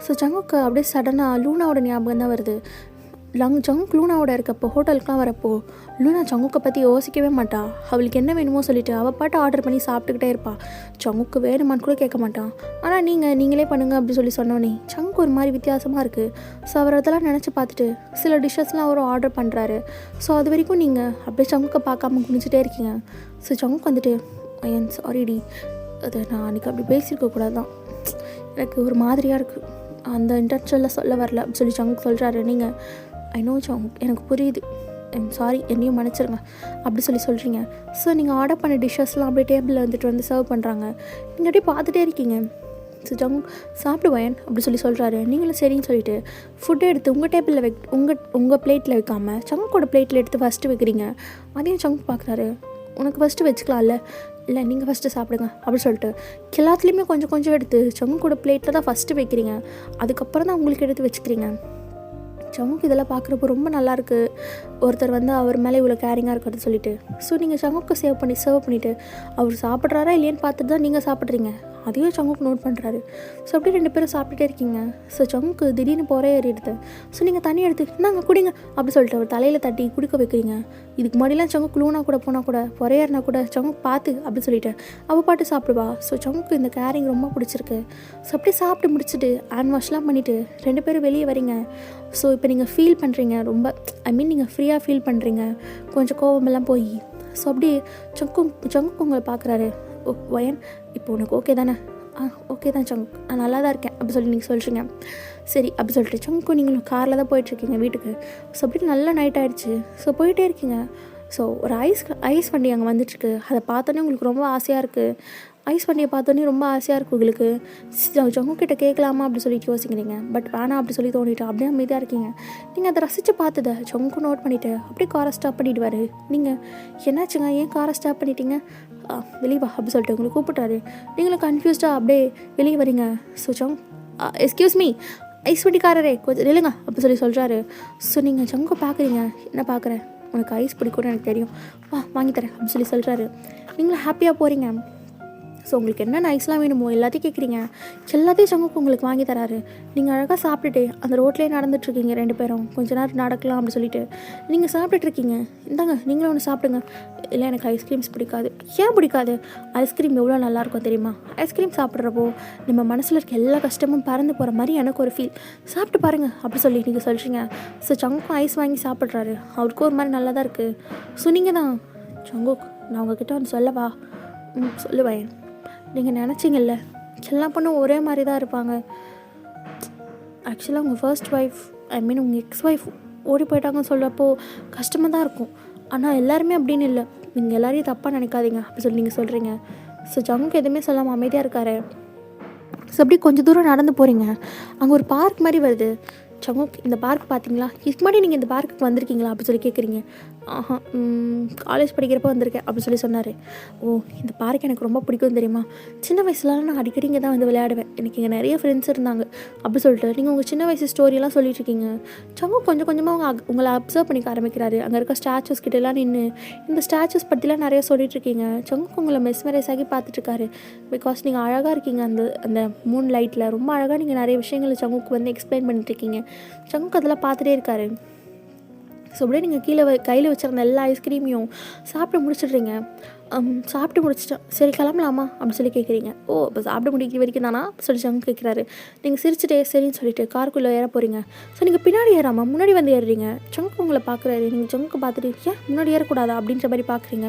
ஸோ சங்குக்கு அப்படியே சடனாக லூனாவோட ஞாபகம் தான் வருது. சங்குக் லூனாவோட இருக்கப்போ ஹோட்டலுக்குலாம் வரப்போ லூனா சங்குக்கை பற்றி யோசிக்கவே மாட்டா. அவளுக்கு என்ன வேணுமோ சொல்லிவிட்டு அவள் பாட்டு ஆர்டர் பண்ணி சாப்பிட்டுக்கிட்டே இருப்பாள். சங்குக்கு வேணுமான்னு கூட கேட்க மாட்டான். ஆனால் நீங்களே பண்ணுங்க அப்படி சொன்னோன்னே சங்கு ஒரு மாதிரி வித்தியாசமாக இருக்குது. ஸோ அவர் அதெல்லாம் நினச்சி பார்த்துட்டு சில டிஷ்ஷஸ்லாம் அவரும் ஆர்டர் பண்ணுறாரு. ஸோ அது வரைக்கும் நீங்கள் அப்படியே சங்குக்கை பார்க்காம குனிச்சிட்டே இருக்கீங்க. ஸோ சங்குக்கு ஐயன் சாரிடி, அது நான் அன்றைக்கி அப்படி பேசியிருக்கக்கூடாது தான், எனக்கு ஒரு மாதிரியாக இருக்குது, அந்த இன்டென்ஷனில் சொல்ல வரல அப்படி சங்கு சொல்கிறாரு. நீங்கள் ஐ நோ சங்கு, எனக்கு புரியுது, சாரி என்னையும் மன்னிச்சிருங்க அப்படி சொல்கிறீங்க. ஸோ நீங்கள் ஆர்டர் பண்ண டிஷ்ஷஸ்லாம் அப்படியே டேபிளில் வந்து சர்வ் பண்ணுறாங்க. நீங்கள் அப்படியே பார்த்துட்டே இருக்கீங்க. ஸோ சாப்பிடுவேன் அப்படி சொல்கிறாரு. நீங்களும் சரின்னு சொல்லிவிட்டு ஃபுட்டை எடுத்து உங்கள் டேபிளில் உங்கள் பிளேட்டில் வைக்காமல் சங்கோட பிளேட்டில் எடுத்து ஃபஸ்ட்டு வைக்கிறீங்க. அதையும் சங்க் பார்க்குறாரு. உனக்கு ஃபஸ்ட்டு வச்சுக்கலாம்ல, இல்லை நீங்கள் ஃபஸ்ட்டு சாப்பிடுங்க அப்படி சொல்லிட்டு எல்லாத்துலேயுமே கொஞ்சம் கொஞ்சம் எடுத்து சங்கோட பிளேட்டில் தான் ஃபஸ்ட்டு வைக்கிறீங்க. அதுக்கப்புறம் தான் உங்களுக்கு எடுத்து வச்சுக்கிறீங்க. சங்குக்கு இதெல்லாம் பார்க்குறப்போ ரொம்ப நல்லாயிருக்கு. ஒருத்தர் வந்து அவர் மேலே இவ்வளோ கேரிங்காக இருக்கிறது சொல்லிட்டு. ஸோ நீங்கள் சங்குக்கு சர்வ் பண்ணிவிட்டு அவர் சாப்பிட்றாரா இல்லையான்னு பார்த்துட்டு தான் நீங்கள் சாப்பிட்றீங்க. அதையும் சங்குக்கு நோட் பண்ணுறாரு. ஸோ அப்படியே 2 பேரும் சாப்பிட்டுட்டே இருக்கீங்க. ஸோ சங்குக்கு திடீர்னு போகிறே ஏறிடுது. ஸோ நீங்கள் தண்ணி எடுத்து நாங்கள் குடிங்க அப்படி சொல்லிட்டு அவர் தலையில் தட்டி குடிக்க வைக்கிறீங்க. இதுக்கு முன்னாடிலாம் சங்குக்கு லூனா கூட போனால் கூட பொறையேறினா கூட சங்குக்கு பார்த்து அப்படி சொல்லிட்டு அவள் பாட்டு சாப்பிடுவா. ஸோ சங்குக்கு இந்த கேரிங் ரொம்ப பிடிச்சிருக்கு. ஸோ அப்படியே சாப்பிட்டு முடிச்சுட்டு ஹேண்ட் வாஷ்லாம் பண்ணிவிட்டு 2 பேரும் வெளியே வரீங்க. ஸோ இப்போ நீங்கள் ஃபீல் பண்ணுறீங்க ரொம்ப, நீங்கள் ஃப்ரீயாக ஃபீல் பண்ணுறீங்க. கொஞ்சம் கோவமெல்லாம் போய் ஸோ அப்படியே சங்குக்கு உங்களை பார்க்குறாரு. வயன் இப்போ உனக்கு ஓகே தானே? ஓகே தான் சங்கு, நான் நல்லா தான் இருக்கேன் அப்படி சொல்லி நீங்கள் சொல்கிறீங்க. சரி அப்படி சொல்லிட்டு சங்கு நீங்களும் காரில் தான் போயிட்டுருக்கீங்க வீட்டுக்கு. ஸோ அப்படி நல்லா நைட் ஆகிடுச்சு. ஸோ போயிட்டே இருக்கீங்க. ஸோ ஒரு ஐஸ் வண்டி அங்கே வந்துட்டுருக்கு. அதை பார்த்தோன்னே உங்களுக்கு ரொம்ப ஆசையாக இருக்குது. ஐஸ் வண்டியை பார்த்தோன்னே ரொம்ப ஆசையாக இருக்குது உங்களுக்கு. சங்குக்கிட்ட கேட்கலாமா அப்படி சொல்லிட்டு யோசிக்கிறீங்க. பட் வேணாம் அப்படி சொல்லி தோணிட்டு அப்படியே அமைதியாக இருக்கீங்க. நீங்கள் அதை ரசித்து பார்த்ததை சங்கு நோட் பண்ணிவிட்டு அப்படியே காரை ஸ்டாப் பண்ணிவிடுவார். நீங்கள் என்னாச்சுங்க, ஏன் காரை ஸ்டாப் பண்ணிட்டீங்க? வெளியே வா அப்படி சொல்லிட்டு உங்களுக்கு கூப்பிட்றாரு. நீங்களும் கன்ஃபியூஸ்டாக அப்படியே வெளியே வரீங்க. ஸோ எஸ்கியூஸ் மீ ஐஸ் வண்டிக்காரரே கொஞ்சம் இல்லைங்க அப்படி சொல்கிறாரு. ஸோ நீங்கள் சங்கு பார்க்குறீங்க. என்ன பார்க்குறேன், உனக்கு ஐஸ் பிடிக்கும்னு எனக்கு தெரியும், வாங்கித்தரேன் அப்படி சொல்கிறாரு. நீங்களும் ஹாப்பியாக போகிறீங்க. ஸோ உங்களுக்கு என்னென்ன ஐஸ்லாம் வேணுமோ எல்லாத்தையும் கேட்குறீங்க. எல்லாத்தையும் சங்குக்கு உங்களுக்கு வாங்கி தராரு. நீங்கள் அழகாக சாப்பிட்டுட்டு அந்த ரோட்லேயே நடந்துட்டுருக்கீங்க 2 பேரும். கொஞ்ச நேரம் நடக்கலாம் அப்படின்னு சொல்லிட்டு நீங்கள் சாப்பிட்டுட்ருக்கீங்க. இந்தாங்க நீங்களும் ஒன்று சாப்பிடுங்க. இல்லை எனக்கு ஐஸ்கிரீம்ஸ் பிடிக்காது. ஏன் பிடிக்காது? ஐஸ்கிரீம் எவ்வளோ நல்லாயிருக்கும் தெரியுமா? ஐஸ்கிரீம் சாப்பிட்றப்போ நம்ம மனசில் இருக்க எல்லா கஷ்டமும் பறந்து போகிற மாதிரி எனக்கு ஒரு ஃபீல். சாப்பிட்டு பாருங்கள் அப்படி சொல்லி நீங்கள் சொல்கிறீங்க. ஸோ சங்குக்கும் ஐஸ் வாங்கி சாப்பிட்றாரு. அவருக்கும் ஒரு மாதிரி நல்லா தான் இருக்குது. ஸோ நீங்கள் தான் சங்குக் நான் உங்ககிட்ட ஒன்று சொல்லவா? சொல்லுவேன். நீங்கள் நினச்சிங்கல்ல எல்லா பொண்ணும் ஒரே மாதிரி தான் இருப்பாங்க. ஆக்சுவலாக உங்கள் ஃபர்ஸ்ட் ஒய்ஃப் உங்கள் எக்ஸ் ஒய்ஃப் ஓடி போயிட்டாங்கன்னு சொல்கிறப்போ கஷ்டமாக தான் இருக்கும். ஆனால் எல்லாருமே அப்படின்னு இல்லை. நீங்கள் எல்லாரையும் தப்பாக நினைக்காதீங்க அப்படி சொல்லி நீங்கள் சொல்கிறீங்க. ஸோ ஜங்குக்கு எதுவுமே சொல்லாமல் அமைதியாக இருக்காரு. ஸோ அப்படி கொஞ்சம் தூரம் நடந்து போகிறீங்க. அங்கே ஒரு பார்க் மாதிரி வருது. சங்குக் இந்த பார்க் பார்த்தீங்களா? இதுக்கு முன்னாடி நீங்கள் இந்த பார்க்குக்கு வந்திருக்கீங்களா அப்படி சொல்லி கேட்குறீங்க. காலேஜ் படிக்கிறப்ப வந்திருக்கேன் அப்படி சொன்னார். ஓ இந்த பார்க் எனக்கு ரொம்ப பிடிக்கும் தெரியுமா? சின்ன வயசுலலாம் நான் அடிக்கடி இங்கே தான் வந்து விளையாடுவேன். எனக்கு இங்கே நிறைய ஃப்ரெண்ட்ஸ் இருந்தாங்க அப்படி சொல்லிட்டு நீங்கள் உங்கள் சின்ன வயசு ஸ்டோரியெல்லாம் சொல்லிட்டுருக்கீங்க. சங்குக் கொஞ்சம் கொஞ்சமாக உங்களை அப்சர்வ் பண்ணிக்க ஆரம்பிக்கிறாரு. அங்கே இருக்க ஸ்டாச்சூஸ் கிட்டலாம் நின்று இந்த ஸ்டாச்சூஸ் பற்றிலாம் நிறைய சொல்லிட்டுருக்கீங்க. சங்குக் உங்களை மெஸ்மரைஸ் ஆகி பார்த்துட்ருக்காரு. பிகாஸ் நீங்கள் அழகாக இருக்கீங்க. அந்த மூன் லைட்டில் ரொம்ப அழகாக நீங்கள் நிறைய விஷயங்களை சங்குக்கு வந்து எக்ஸ்பிளைன் பண்ணிட்டுருக்கீங்க. சங்குக் அதெல்லாம் பார்த்துட்டே இருக்காரு. ஸோ அப்படியே நீங்கள் கையில் வச்சுருந்த எல்லா ஐஸ்கிரீமையும் சாப்பிட்டு முடிச்சிடுறீங்க. சாப்பிட்டு முடிச்சிட்டேன், சரி கிளம்பலாமா அப்படின்னு சொல்லி கேட்குறீங்க. ஓ இப்போ சாப்பிட்டு முடிக்கிற வரைக்கும் தானா சொல்லி சங்கு கேட்குறாரு. நீங்கள் சிரிச்சுட்டே சரின்னு சொல்லிட்டு காருக்குள்ளே ஏற போகிறீங்க. ஸோ நீங்கள் பின்னாடி ஏறாமல் முன்னாடி வந்து ஏறுறீங்க. சங்கு உங்களை பார்க்குறாரு. நீங்கள் சங்குக்கு பார்த்துட்டு ஏன் முன்னாடி ஏறக்கூடாதா அப்படின்ற மாதிரி பார்க்குறீங்க.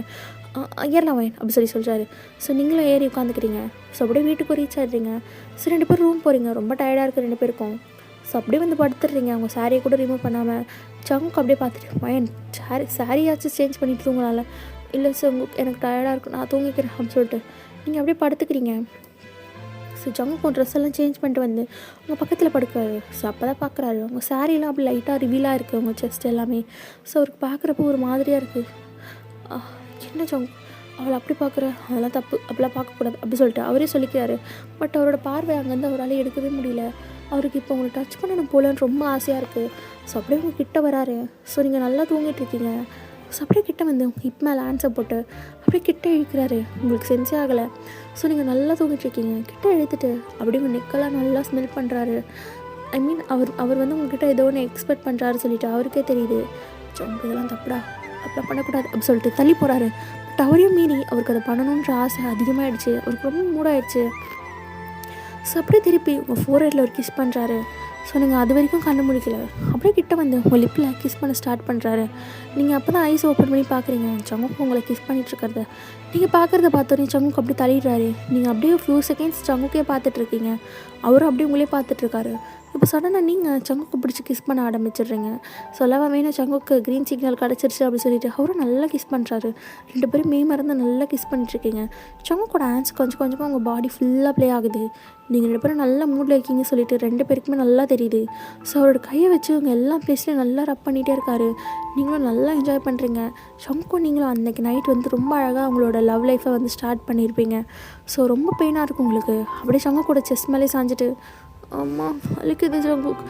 ஏறலாம் வேன் அப்படி சொல்கிறாரு. ஸோ நீங்களும் ஏறி உட்காந்துக்கிறீங்க. ஸோ அப்படியே வீட்டுக்கு ரீச் ஆகிடுறீங்க. ஸோ 2 பேரும் ரூம் போகிறீங்க. ரொம்ப டயர்டாக இருக்குது 2 பேருக்கும். ஸோ அப்படியே வந்து படுத்துடுறீங்க. அவங்க சாரியை கூட ரிமூவ் பண்ணாமல். சங்குக்கு அப்படியே பார்த்துட்டு வயன் சாரியாச்சும் சேஞ்ச் பண்ணிட்டு தூங்கலாம்ல. இல்லை சங்குக் எனக்கு டயர்டாக இருக்கும், நான் தூங்கிக்கிறேன் அப்படின்னு சொல்லிட்டு நீங்கள் அப்படியே படுத்துக்கிறீங்க. ஸோ ஜங்குக்கு ட்ரெஸ் எல்லாம் சேஞ்ச் பண்ணிட்டு வந்து உங்கள் பக்கத்தில் படுக்கிறாரு. ஸோ அப்போ தான் பார்க்குறாரு உங்கள் சாரீலாம் அப்படி லைட்டாக ரிவீலாக இருக்குது உங்கள் செஸ்ட் எல்லாமே. ஸோ அவருக்கு பார்க்குறப்போ ஒரு மாதிரியாக இருக்குது. என்ன ஜங்கு அவளை அப்படி பார்க்குற, அதெல்லாம் தப்பு, அப்படிலாம் பார்க்கக்கூடாது அப்படி சொல்லிட்டு அவரே சொல்லிக்கிறாரு. பட் அவரோட பார்வை அங்கேருந்து அவரால் எடுக்கவே முடியல. அவருக்கு இப்போ உங்களை டச் பண்ணணும் போலன்னு ரொம்ப ஆசையாக இருக்குது. ஸோ அப்படியே உங்கள் கிட்ட வராரு. ஸோ நீங்கள் நல்லா தூங்கிட்டுருக்கீங்க. ஸோ அப்படியே கிட்ட வந்து உங்கள் ஹிப் மேலே ஆன்சர் போட்டு அப்படியே கிட்ட இழுக்கிறாரு. உங்களுக்கு சென்ஸே ஆகலை. ஸோ நீங்கள் நல்லா தூங்கிட்டுருக்கீங்க. கிட்ட இழுத்துட்டு அப்படியே உங்கள் நெக்கெல்லாம் நல்லா ஸ்மெல் பண்ணுறாரு. அவர் வந்து உங்ககிட்ட ஏதோ ஒன்று எக்ஸ்பெக்ட் பண்ணுறாரு சொல்லிட்டு அவருக்கே தெரியுது. உங்களுக்கு இதெல்லாம் தப்புடா, அப்படிலாம் பண்ணக்கூடாது அப்படி சொல்லிட்டு தள்ளி போகிறாரு. பட் அவரையும் மீறி அவருக்கு அதை பண்ணணுன்ற ஆசை அதிகமாகிடுச்சு. அவருக்கு ரொம்ப மூடாயிடுச்சு. ஸோ அப்படியே திருப்பி உங்கள் ஃபோர்ஹெட்டில் ஒரு கிஸ் பண்ணுறாரு. ஸோ நீங்கள் அது வரைக்கும் கண்ணு முடிக்கல. அப்படியே கிட்ட வந்து உங்கள் லிப்பில் கிஸ் பண்ண ஸ்டார்ட் பண்ணுறாரு. நீங்கள் அப்போ தான் ஐஸ் ஓப்பன் பண்ணி பார்க்குறீங்க சங்குக்கு உங்களை கிஸ் பண்ணிகிட்ருக்கிறத. நீங்கள் பார்க்குறத பார்த்தோன்னே சங்குக்கு அப்படியே தள்ளிடுறாரு. நீங்கள் அப்படியே ஃபியூ செகண்ட்ஸ் சங்குக்கே பார்த்துட்ருக்கீங்க. அவரும் அப்படியே உங்களே பார்த்துட்ருக்காரு. இப்போ சடனாக நீங்கள் சங்குக்கு பிடிச்சி கிஸ் பண்ண ஆரம்பிச்சிடுறீங்க. சொல்லவா வேணும், சங்குக்கு க்ரீன் சிக்னல் கிடச்சிருச்சு அப்படி சொல்லிட்டு அவரும் நல்லா கிஸ் பண்ணுறாரு. 2 பேரும் மறந்து நல்லா கிஸ் பண்ணிட்டுருக்கீங்க. சங்குக்கோட ஹேண்ட்ஸ் கொஞ்சம் கொஞ்சமாக உங்கள் பாடி ஃபுல்லாக ப்ளே ஆகுது. நீங்கள் 2 பேரும் நல்ல மூடில் இருக்கீங்க சொல்லிட்டு 2 பேருக்குமே நல்லா தெரியுது. ஸோ அவரோட கையை வச்சு அவங்க எல்லா ப்ளேஸ்லையும் நல்லா ரப் பண்ணிகிட்டே இருக்காரு. நீங்களும் நல்லா என்ஜாய் பண்ணுறீங்க. சங்குக்கும் நீங்களும் அன்றைக்கி நைட் ரொம்ப அழகாக அவங்களோட லவ் லைஃப்பை ஸ்டார்ட் பண்ணியிருப்பீங்க. ஸோ ரொம்ப பெயினாக இருக்கும் உங்களுக்கு. அப்படியே சங்குக்கோட செஸ்ட் மேலே சாஞ்சிட்டு, அம்மா வலிக்குது ஜங்குக்,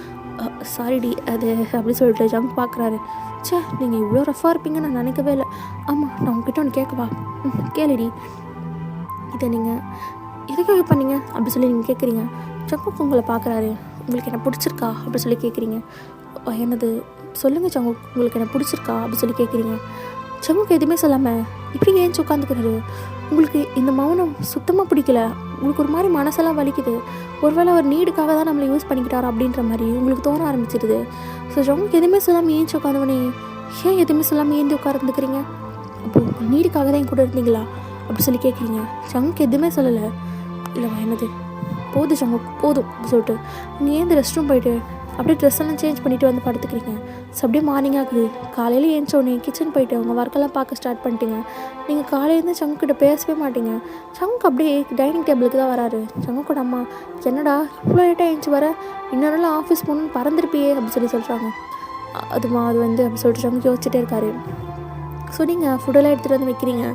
சாரிடி அது அப்படி சொல்லிட்டு ஜங்க் பார்க்குறாரு. சே, நீங்கள் இவ்வளோ ரஃபாக இருப்பீங்கன்னு நான் நினைக்கவே இல்லை. ஆமாம், நான் உங்ககிட்ட ஒன்று கேட்கவா? கேளுடி. இதை நீங்கள் எதுக்காக பண்ணீங்க அப்படி சொல்லி நீங்கள் கேட்குறீங்க. ஜங்குக் உங்களை பார்க்குறாரு. உங்களுக்கு என்ன பிடிச்சிருக்கா அப்படி சொல்லி கேட்குறீங்க. என்னது, சொல்லுங்கள் ஜங்குக், உங்களுக்கு என்ன பிடிச்சிருக்கா அப்படி சொல்லி கேட்குறீங்க. ஜங்குக் எதுவுமே சொல்லாமல் இப்படி ஏன் உட்காந்துக்கிறாரு. உங்களுக்கு இந்த மௌனம் சுத்தமாக பிடிக்கல. உங்களுக்கு ஒரு மாதிரி மனசெல்லாம் வலிக்குது. ஒருவேளை ஒரு நீடுக்காக தான் நம்மளை யூஸ் பண்ணிக்கிட்டாரா அப்படின்ற மாதிரி உங்களுக்கு தோண ஆரம்பிச்சிடுது. ஸோ ஜங்குக் எதுவுமே சொல்லாமல் ஏஞ்சி உட்காந்தவனே, ஏன் எதுவுமே சொல்லாமல் ஏந்தி உட்காந்துக்கிறீங்க? அப்போது நீடுக்காக தான் என் கூட இருந்தீங்களா அப்படி சொல்லி கேட்குறீங்க. ஜங்குக் எதுவுமே சொல்லலை. இல்லைவா, என்னது, போதும் ஜங்குக் போதும் அப்படி சொல்லிட்டு நீங்கள் ஏன் ரெஸ்ட் ரூம் போயிட்டு அப்படியே ட்ரெஸ் எல்லாம் சேஞ்ச் பண்ணிவிட்டு படுத்துக்கிறீங்க. ஸோ அப்படியே மார்னிங் ஆகுது. காலையில் ஏஞ்சோடனே கிச்சன் போயிட்டு உங்கள் ஒர்க்கெல்லாம் பார்க்க ஸ்டார்ட் பண்ணிட்டீங்க. நீங்கள் காலையிலேருந்து சங்குக்கிட்ட பேசவே மாட்டீங்க. சங்கு அப்படியே டைனிங் டேபிளுக்கு தான் வராரு. சங்குக்கூட அம்மா, என்னடா இவ்வளோ லேட்டாக ஏஞ்சி வர, இன்னொரு ஆஃபீஸ் போகணுன்னு பறந்துருப்பியே அப்படி சொல்லி சொல்கிறாங்க. அது அப்படி சொல்லிட்டு சங்கு யோசிச்சுட்டே இருக்காரு. ஸோ நீங்கள் ஃபுட்டெல்லாம் எடுத்துகிட்டு வைக்கிறீங்க.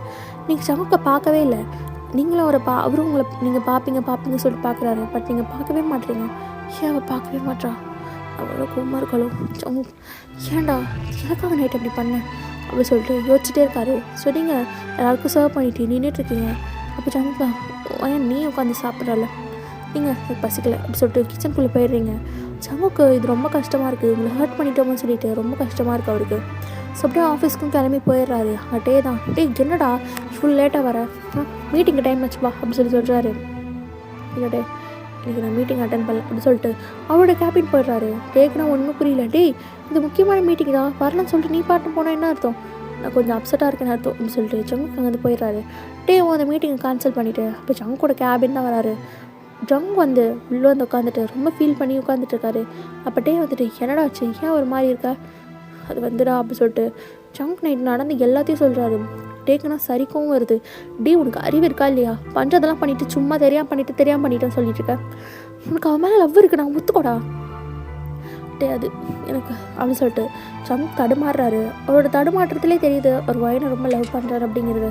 நீங்கள் சங்குக்கை பார்க்கவே இல்லை. நீங்களும் அவரும் உங்களை நீங்கள் பார்ப்பீங்கன்னு சொல்லிட்டு பார்க்குறாரு. பட் நீங்கள் பார்க்கவே மாட்டீங்க. ஏன் அவள் பார்க்கவே மாட்டா? அவ்வளோ கோவமாக இருக்காளோ? சங்கு, ஏன்டா எதுக்காக நைட் அப்படி பண்ணேன் அப்படி சொல்லிட்டு யோசிச்சுட்டே இருக்காரு. ஸோ நீங்கள் எல்லாருக்கும் சர்வ் பண்ணிட்டு நின்றுட்டுருக்கீங்க. அப்போ சங்கு, ஏன் நீ உட்காந்து சாப்பிட்றல, நீங்கள் பசிக்கலை அப்படி சொல்லிட்டு கிச்சனுக்குள்ளே போயிடுறீங்க. சங்குக்கு இது ரொம்ப கஷ்டமாக இருக்குது. உங்களை ஹர்ட் பண்ணிட்டோம்னு சொல்லிட்டு ரொம்ப கஷ்டமாக இருக்குது அவருக்கு. ஸோ அப்படியே ஆஃபீஸ்க்கும் கிளம்பி போயிடுறாரு. அட்டே தான், என்னடா ஃபுல் லேட்டாக வர, மீட்டிங்கு டைம் வச்சுப்பா அப்படி சொல்கிறாரு. இல்லடே, இன்றைக்கி நான் மீட்டிங் அட்டன் பண்ணல அப்படி சொல்லிட்டு அவரோட கேபின் போயிடுறாரு. டேக்குனா ஒன்றும் புரியல. இது முக்கியமான மீட்டிங் தான், வரலன்னு சொல்லிட்டு நீ பாட்டு போனால் என்ன அர்த்தம்? நான் கொஞ்சம் அப்செட்டாக இருக்கேன்னு அர்த்தம் அப்படின்னு சொல்லிட்டு ஜங்குக்கு அங்கேருந்து போயிடுறாரு. அந்த மீட்டிங்கை கேன்சல் பண்ணிவிட்டு அப்போ ஜங்கோட கேபின் தான் வராரு. ஜங் உள்ளே உட்காந்துட்டு ரொம்ப ஃபீல் பண்ணி உட்காந்துட்டு இருக்காரு. அப்போ என்னடா ஆச்சு, ஏன் ஒரு மாதிரி இருக்கா? அது அப்படி சொல்லிட்டு ஜங்க் நைட் நடந்து எல்லாத்தையும் சொல்கிறாரு. டேக்குனா சரிக்கவும் வருது. உனக்கு அறிவு இருக்கா இல்லையா? பண்ணுறதெல்லாம் பண்ணிவிட்டு சும்மா தெரியாமல் பண்ணிட்டேன்னு சொல்லிட்டு இருக்க. உனக்கு அவன் மேலே லவ் இருக்கு, நான் ஒத்துக்கோடா. அது எனக்கு அப்படின்னு சொல்லிட்டு ஜங்க் தடுமாறுறாரு. அவரோட தடுமாற்றத்திலே தெரியுது ஒரு வயனை ரொம்ப லவ் பண்ணுறாரு அப்படிங்கிறது.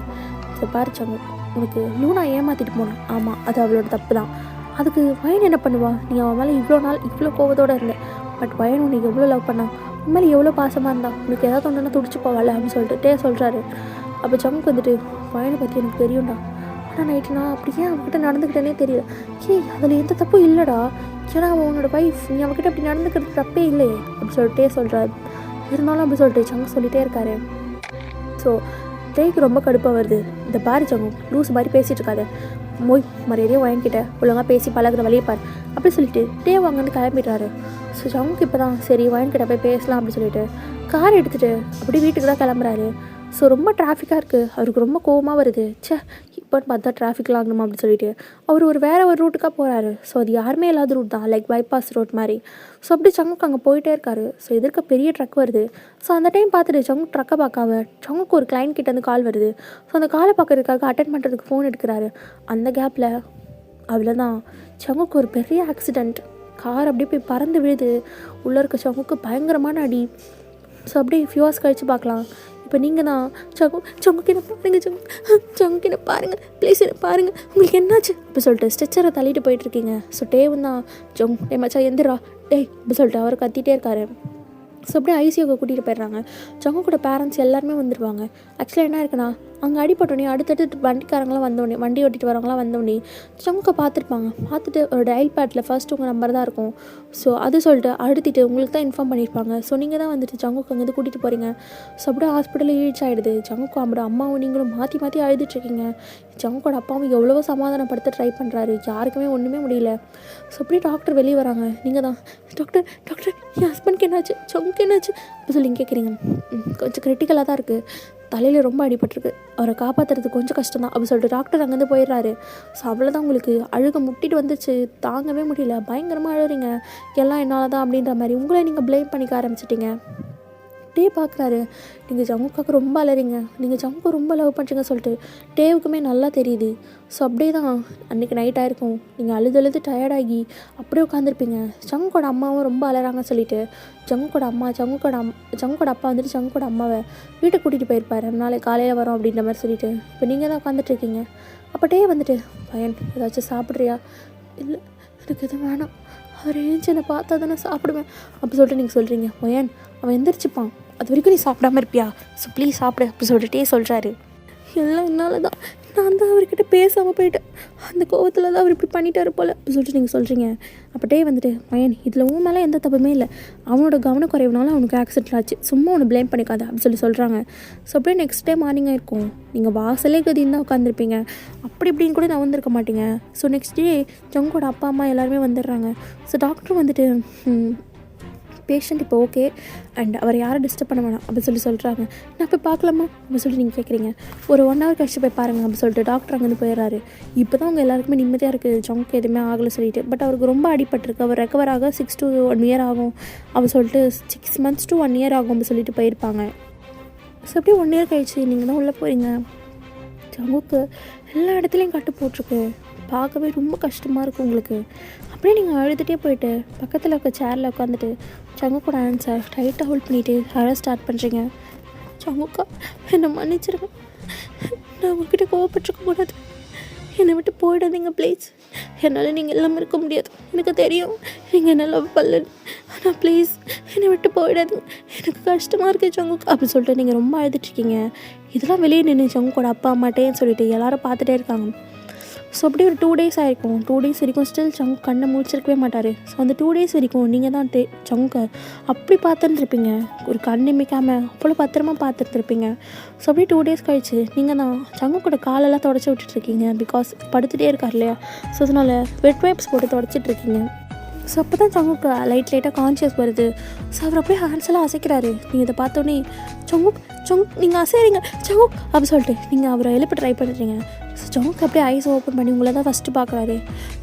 இதை பாரு ஜங்கு, உனக்கு லூனா ஏமாற்றிட்டு போனேன். ஆமாம், அது அவளோட தப்பு தான். அதுக்கு வயன் என்ன பண்ணுவா? நீ அவன் மேலே இவ்வளோ நாள் இவ்வளோ கோவத்தோடு இருந்த. பட் வயன் உனக்கு எவ்வளோ லவ் பண்ணான், உண்மையிலே எவ்வளோ பாசமாக இருந்தான், உனக்கு ஏதாவது ஒன்றுனா துடிச்சு போவாள் அப்படின்னு சொல்லிட்டு சொல்கிறாரு. அப்போ ஜங்க் வயனை பற்றி எனக்கு தெரியும்டா, ஆனால் நைட்டு நான் அப்படியே அவன்கிட்ட நடந்துக்கிட்டேனே தெரியல. அதில் எந்த தப்பும் இல்லைடா, ஏன்னா அவன் உன்னோட வைஃப், நீ அவன்கிட்ட அப்படி நடந்துக்கிறது தப்பே இல்லையே அப்படி சொல்லிட்டே சொல்கிறாரு. இருந்தாலும் அப்படி சொல்லிட்டு ஜங்க் சொல்லிகிட்டே இருக்காரு. ஸோ டேக்கு ரொம்ப கடுப்பாக வருது. இந்த பாரு ஜங்கு, லூஸ் மாதிரி பேசிகிட்டு இருக்காது, மொய் மரியாதையே வாங்கிக்கிட்ட ஒழுங்காக பேசி பழகிற வழியை பாரு அப்படி சொல்லிட்டு அங்கேருந்து கிளம்பிடுறாரு. ஸோ ஜங்குக்கு இப்போ தான் சரி வயன்கிட்ட போய் பேசலாம் அப்படி சொல்லிட்டு கார் எடுத்துகிட்டு அப்படியே வீட்டுக்கு தான் கிளம்புறாரு. ஸோ ரொம்ப டிராஃபிக்காக இருக்குது. அவருக்கு ரொம்ப கோவமாக வருது. இப்போன்னு பார்த்தா டிராஃபிக்கில் ஆகணுமா அப்படின்னு சொல்லிட்டு அவர் வேறு ஒரு ரூட்டுக்காக போகிறாரு. ஸோ அது யாருமே இல்லாத ரூட் தான், லைக் பைபாஸ் ரோட் மாதிரி. ஸோ அப்படி ஜங்குக்கு அங்கே போயிட்டே இருக்காரு. ஸோ எதிர்க்க பெரிய ட்ரக் வருது. ஸோ அந்த டைம் பார்த்துட்டு ஜங்கு ட்ரக்கை பார்க்காம ஜங்குக்கு ஒரு கிளைண்ட் கிட்டேருந்து கால் வருது. ஸோ அந்த காலை பார்க்கறதுக்காக அட்டன் பண்ணுறதுக்கு ஃபோன் எடுக்கிறாரு. அந்த கேப்பில் அவ்வளோதான், ஜங்குக்கு ஒரு பெரிய ஆக்சிடெண்ட். கார் அப்படியே போய் பறந்து விழுது. உள்ளே இருக்க ஜங்குக்கு பயங்கரமான அடி. ஸோ அப்படியே ஃபியூ ஹவர்ஸ் கழித்து பார்க்கலாம். இப்போ நீங்கள் தான் ஜங்குக்கு என்ன பாருங்கள், ஜங்குக்கு என்ன பாருங்கள், ப்ளீஸ் என்ன பாருங்கள், உங்களுக்கு என்னாச்சு அப்படி சொல்லிட்டு ஸ்ட்ரெச்சரை தள்ளிட்டு போயிட்டுருக்கீங்க. ஸோ டேவும் தான் மச்சா எந்திரா அப்படி சொல்லிட்டு அவர் கத்திகிட்டே இருக்காரு. ஸோ அப்படியே ஐசியூக்கு கூட்டிகிட்டு போயிடுறாங்க. ஜங்குக்கூட பேரண்ட்ஸ் எல்லாருமே வந்துடுவாங்க. ஆக்சுவலாக என்ன இருக்குன்னா, அங்கே அடிப்பட்டோடனே அடுத்தடுத்து வண்டிக்காரங்களாம் வந்தோடனே, வண்டி ஓட்டிகிட்டு வரவங்களாம் வந்தோடனே ஜங்குக்கை பார்த்துருப்பாங்க. பார்த்துட்டு ஒரு டயல் பேட்டில் ஃபர்ஸ்ட் உங்கள் நம்பர் தான் இருக்கும். ஸோ அது சொல்லிட்டு அழுத்திட்டு உங்களுக்கு தான் இன்ஃபார்ம் பண்ணியிருப்பாங்க. ஸோ நீங்கள் தான் வந்துட்டு ஜங்குக்கு அங்கேருந்து கூட்டிகிட்டு போகிறீங்க. ஸோ அப்படியே ஹாஸ்பிட்டலில் ரீச் ஆகிடுது. ஜங்குக்கு அவங்களோட அம்மாவும் நீங்களும் மாற்றி மாற்றி அழுதுட்ருக்கீங்க. ஜங்குக்கோட அப்பாவும் எவ்வளவோ சமாதானப்படுத்த ட்ரை பண்ணுறாரு, யாருக்குமே ஒன்றுமே முடியல. ஸோ அப்படியே டாக்டர் வெளியே வராங்க. நீங்கள் தான் டாக்டர் என் ஹஸ்பண்ட்க்கு என்னாச்சு, ஜங்குக்கு என்னாச்சு அப்படி சொல்லி கேட்குறீங்க. கொஞ்சம் கிரிட்டிக்கலாக தான் இருக்குது, தலையில் ரொம்ப அடிபட்டிருக்கு, அவரை காப்பாற்றுறது கொஞ்சம் கஷ்டம் தான் அப்படின்னு சொல்லிட்டு டாக்டர் அங்கேருந்து போயிடுறாரு. ஸோ அவ்வளோதான், உங்களுக்கு அழுக முட்டிட்டு வந்துச்சு, தாங்கவே முடியல, பயங்கரமாக அழுறீங்க, எல்லாம் என்னால் தான் அப்படின்ற மாதிரி உங்களை நீங்கள் ப்ளேம் பண்ணிக்க ஆரம்பிச்சிட்டிங்க. டே பார்க்குறாரு, நீங்கள் ஜங்குக்காக ரொம்ப அலறீங்க, நீங்கள் ஜங்குக்கை ரொம்ப லவ் பண்ணுறீங்க சொல்லிட்டு டேவுக்குமே நல்லா தெரியுது. ஸோ அப்படியே தான் அன்றைக்கி நைட் ஆகிருக்கும், நீங்கள் அழுது டயர்டாகி அப்படியே உட்காந்துருப்பீங்க. ஜங்குக்கோட அம்மாவும் ரொம்ப அலறாங்க சொல்லிட்டு ஜங்குக்கோட அப்பா வந்துட்டு ஜங்குக்கோட அம்மாவை வீட்டுக்கு கூட்டிகிட்டு போயிருப்பாரு, நாளை காலையில் வரோம் அப்படின்ற மாதிரி சொல்லிட்டு. இப்போ நீங்கள் தான் உட்காந்துட்ருக்கீங்க. அப்போ டே வந்துட்டு, பையன் ஏதாச்சும் சாப்பிட்றியா? இல்லை எனக்கு எதுவும் வேணாம், அவர் ஏஞ்சி என்னை பார்த்தா தானே சாப்பிடுவேன் அப்படி சொல்லிட்டு நீங்கள் சொல்கிறீங்க. பையன் அவன் எந்திரிச்சுப்பான், அது வரைக்கும் நீ சாப்பிடாம இருப்பியா? ஸோ ப்ளீஸ் சாப்பிடு அப்படி சொல்லிட்டே சொல்கிறாரு. எல்லாம் என்னால் தான், நான் தான் அவர்கிட்ட பேசாமல் போயிட்டேன், அந்த கோவத்தில் தான் அவர் இப்படி பண்ணிட்டாரு போல் அப்படி சொல்லிட்டு நீங்கள் சொல்கிறீங்க. அப்போட்டே வந்துட்டு, பையன் இதில் உன் மேலே எந்த தப்புமே இல்லை, அவனோட கவனக்குறைவுனால அவனுக்கு ஆக்சிடென்ட் ஆச்சு, சும்மா அவனை ப்ளேம் பண்ணிக்காத அப்படி சொல்கிறாங்க. ஸோ அப்படியே நெக்ஸ்ட் டே மார்னிங்காக இருக்கும், நீங்கள் வாசலே கதின்னு தான் உட்காந்துருப்பீங்க, அப்படி இப்படின்னு கூட நான் வந்திருக்க மாட்டீங்க. ஸோ நெக்ஸ்ட் டே ஜங்கோட அப்பா அம்மா எல்லாருமே வந்துடுறாங்க. ஸோ டாக்டர் வந்துட்டு, பேஷண்ட் இப்போ ஓகே அண்ட் அவர் யாரை டிஸ்டர்ப் பண்ண வேணாம் அப்படின்னு சொல்கிறாங்க. நான் போய் பார்க்கலாமா அப்படின்னு சொல்லிட்டு நீங்கள் கேட்குறீங்க. ஒரு 1 hour கழிச்சு போய் பாருங்கள் அப்படின்னு சொல்லிட்டு டாக்டர் அங்கேருந்து போயிடுறாரு. இப்போ தான் அவங்க எல்லாருக்குமே நிம்மதியாக இருக்குது, ஜங்க்கு எதுவுமே ஆகலை சொல்லிட்டு. பட் அவருக்கு ரொம்ப அடிபட்டிருக்கு, அவர் ரெக்கவர் ஆக 6 to 1 year ஆகும் அப்படின்னு சொல்லிட்டு 6 months to 1 year ஆகும் அப்படின்னு சொல்லிட்டு போயிருப்பாங்க. ஸோ அப்படியே 1 year கழிச்சு நீங்கள் தான் உள்ளே போகிறீங்க. ஜங்குக்கு எல்லா இடத்துலையும் கட்டு போட்டிருக்கு, பார்க்கவே ரொம்ப கஷ்டமாக இருக்குது உங்களுக்கு. அப்படியே நீங்கள் அழுதுகிட்டே போயிட்டு பக்கத்தில் இருக்க சேரில் உட்காந்துட்டு ஜங்குக்கோட ஹேண்ட்ஸை டைட்டாக ஹோல்ட் பண்ணிவிட்டு அழ ஸ்டார்ட் பண்ணுறீங்க. ஜங்குக்கா என்னை மன்னிச்சிருங்க, நான் உங்ககிட்ட கோவப்பட்டிருக்கக்கூடாது, என்னை விட்டு போயிடாதீங்க ப்ளீஸ், என்னால் நீங்கள் எல்லாமே இருக்க முடியாது, எனக்கு தெரியும் நீங்கள் என்ன லவ் பண்ணலன்னு, ஆனால் ப்ளீஸ் என்னை விட்டு போயிடாதீங்க, எனக்கு கஷ்டமாக இருக்குது ஜங்குக்கா அப்படின்னு சொல்லிட்டு நீங்கள் ரொம்ப அழுதுட்ருக்கீங்க. இதெல்லாம் வெளியே நின்று ஜங்குக்கோட அப்பா அம்மாட்டேன்னு சொல்லிட்டு எல்லோரும் பார்த்துட்டே இருக்காங்க. ஸோ அப்படியே ஒரு 2 days ஆகிருக்கும். 2 days வரைக்கும் ஸ்டில் ஜங்கு கண்ணை முழிச்சிருக்கவே மாட்டார். ஸோ அந்த 2 days வரைக்கும் நீங்கள் தான் ஜங்கை அப்படி பார்த்துருந்துருப்பீங்க, ஒரு கண் நிமிக்காமல் அவ்வளோ பத்திரமா பார்த்துருந்துருப்பீங்க. ஸோ அப்படியே 2 days கழிச்சு நீங்கள் தான் ஜங்குக்கூட காலெல்லாம் தொடச்சி விட்டுட்ருக்கீங்க, பிகாஸ் படுத்துகிட்டே இருக்கார் இல்லையா. ஸோ அதனால் வெட் வைப்ஸ் போட்டு தொடச்சிட்ருக்கீங்க. ஸோ அப்போ தான் ஜங்குக்கு லைட்டாக கான்ஷியஸ் வருது. ஸோ அவர் அப்படியே ஹேண்ட்ஸ் எல்லாம் அசைக்கிறாரு. நீங்கள் இதை பார்த்தோன்னே ஜங்குக் நீங்கள் அசைறீங்க ஜங்குக் அப்படி சொல்லிட்டு நீங்கள் அவரை எழுப்ப ட்ரை பண்ணுறீங்க. ஸோ ஜங்குக்கு அப்படியே ஐஸ் ஓப்பன் பண்ணி உங்களை தான் ஃபஸ்ட்டு பார்க்குறாரு.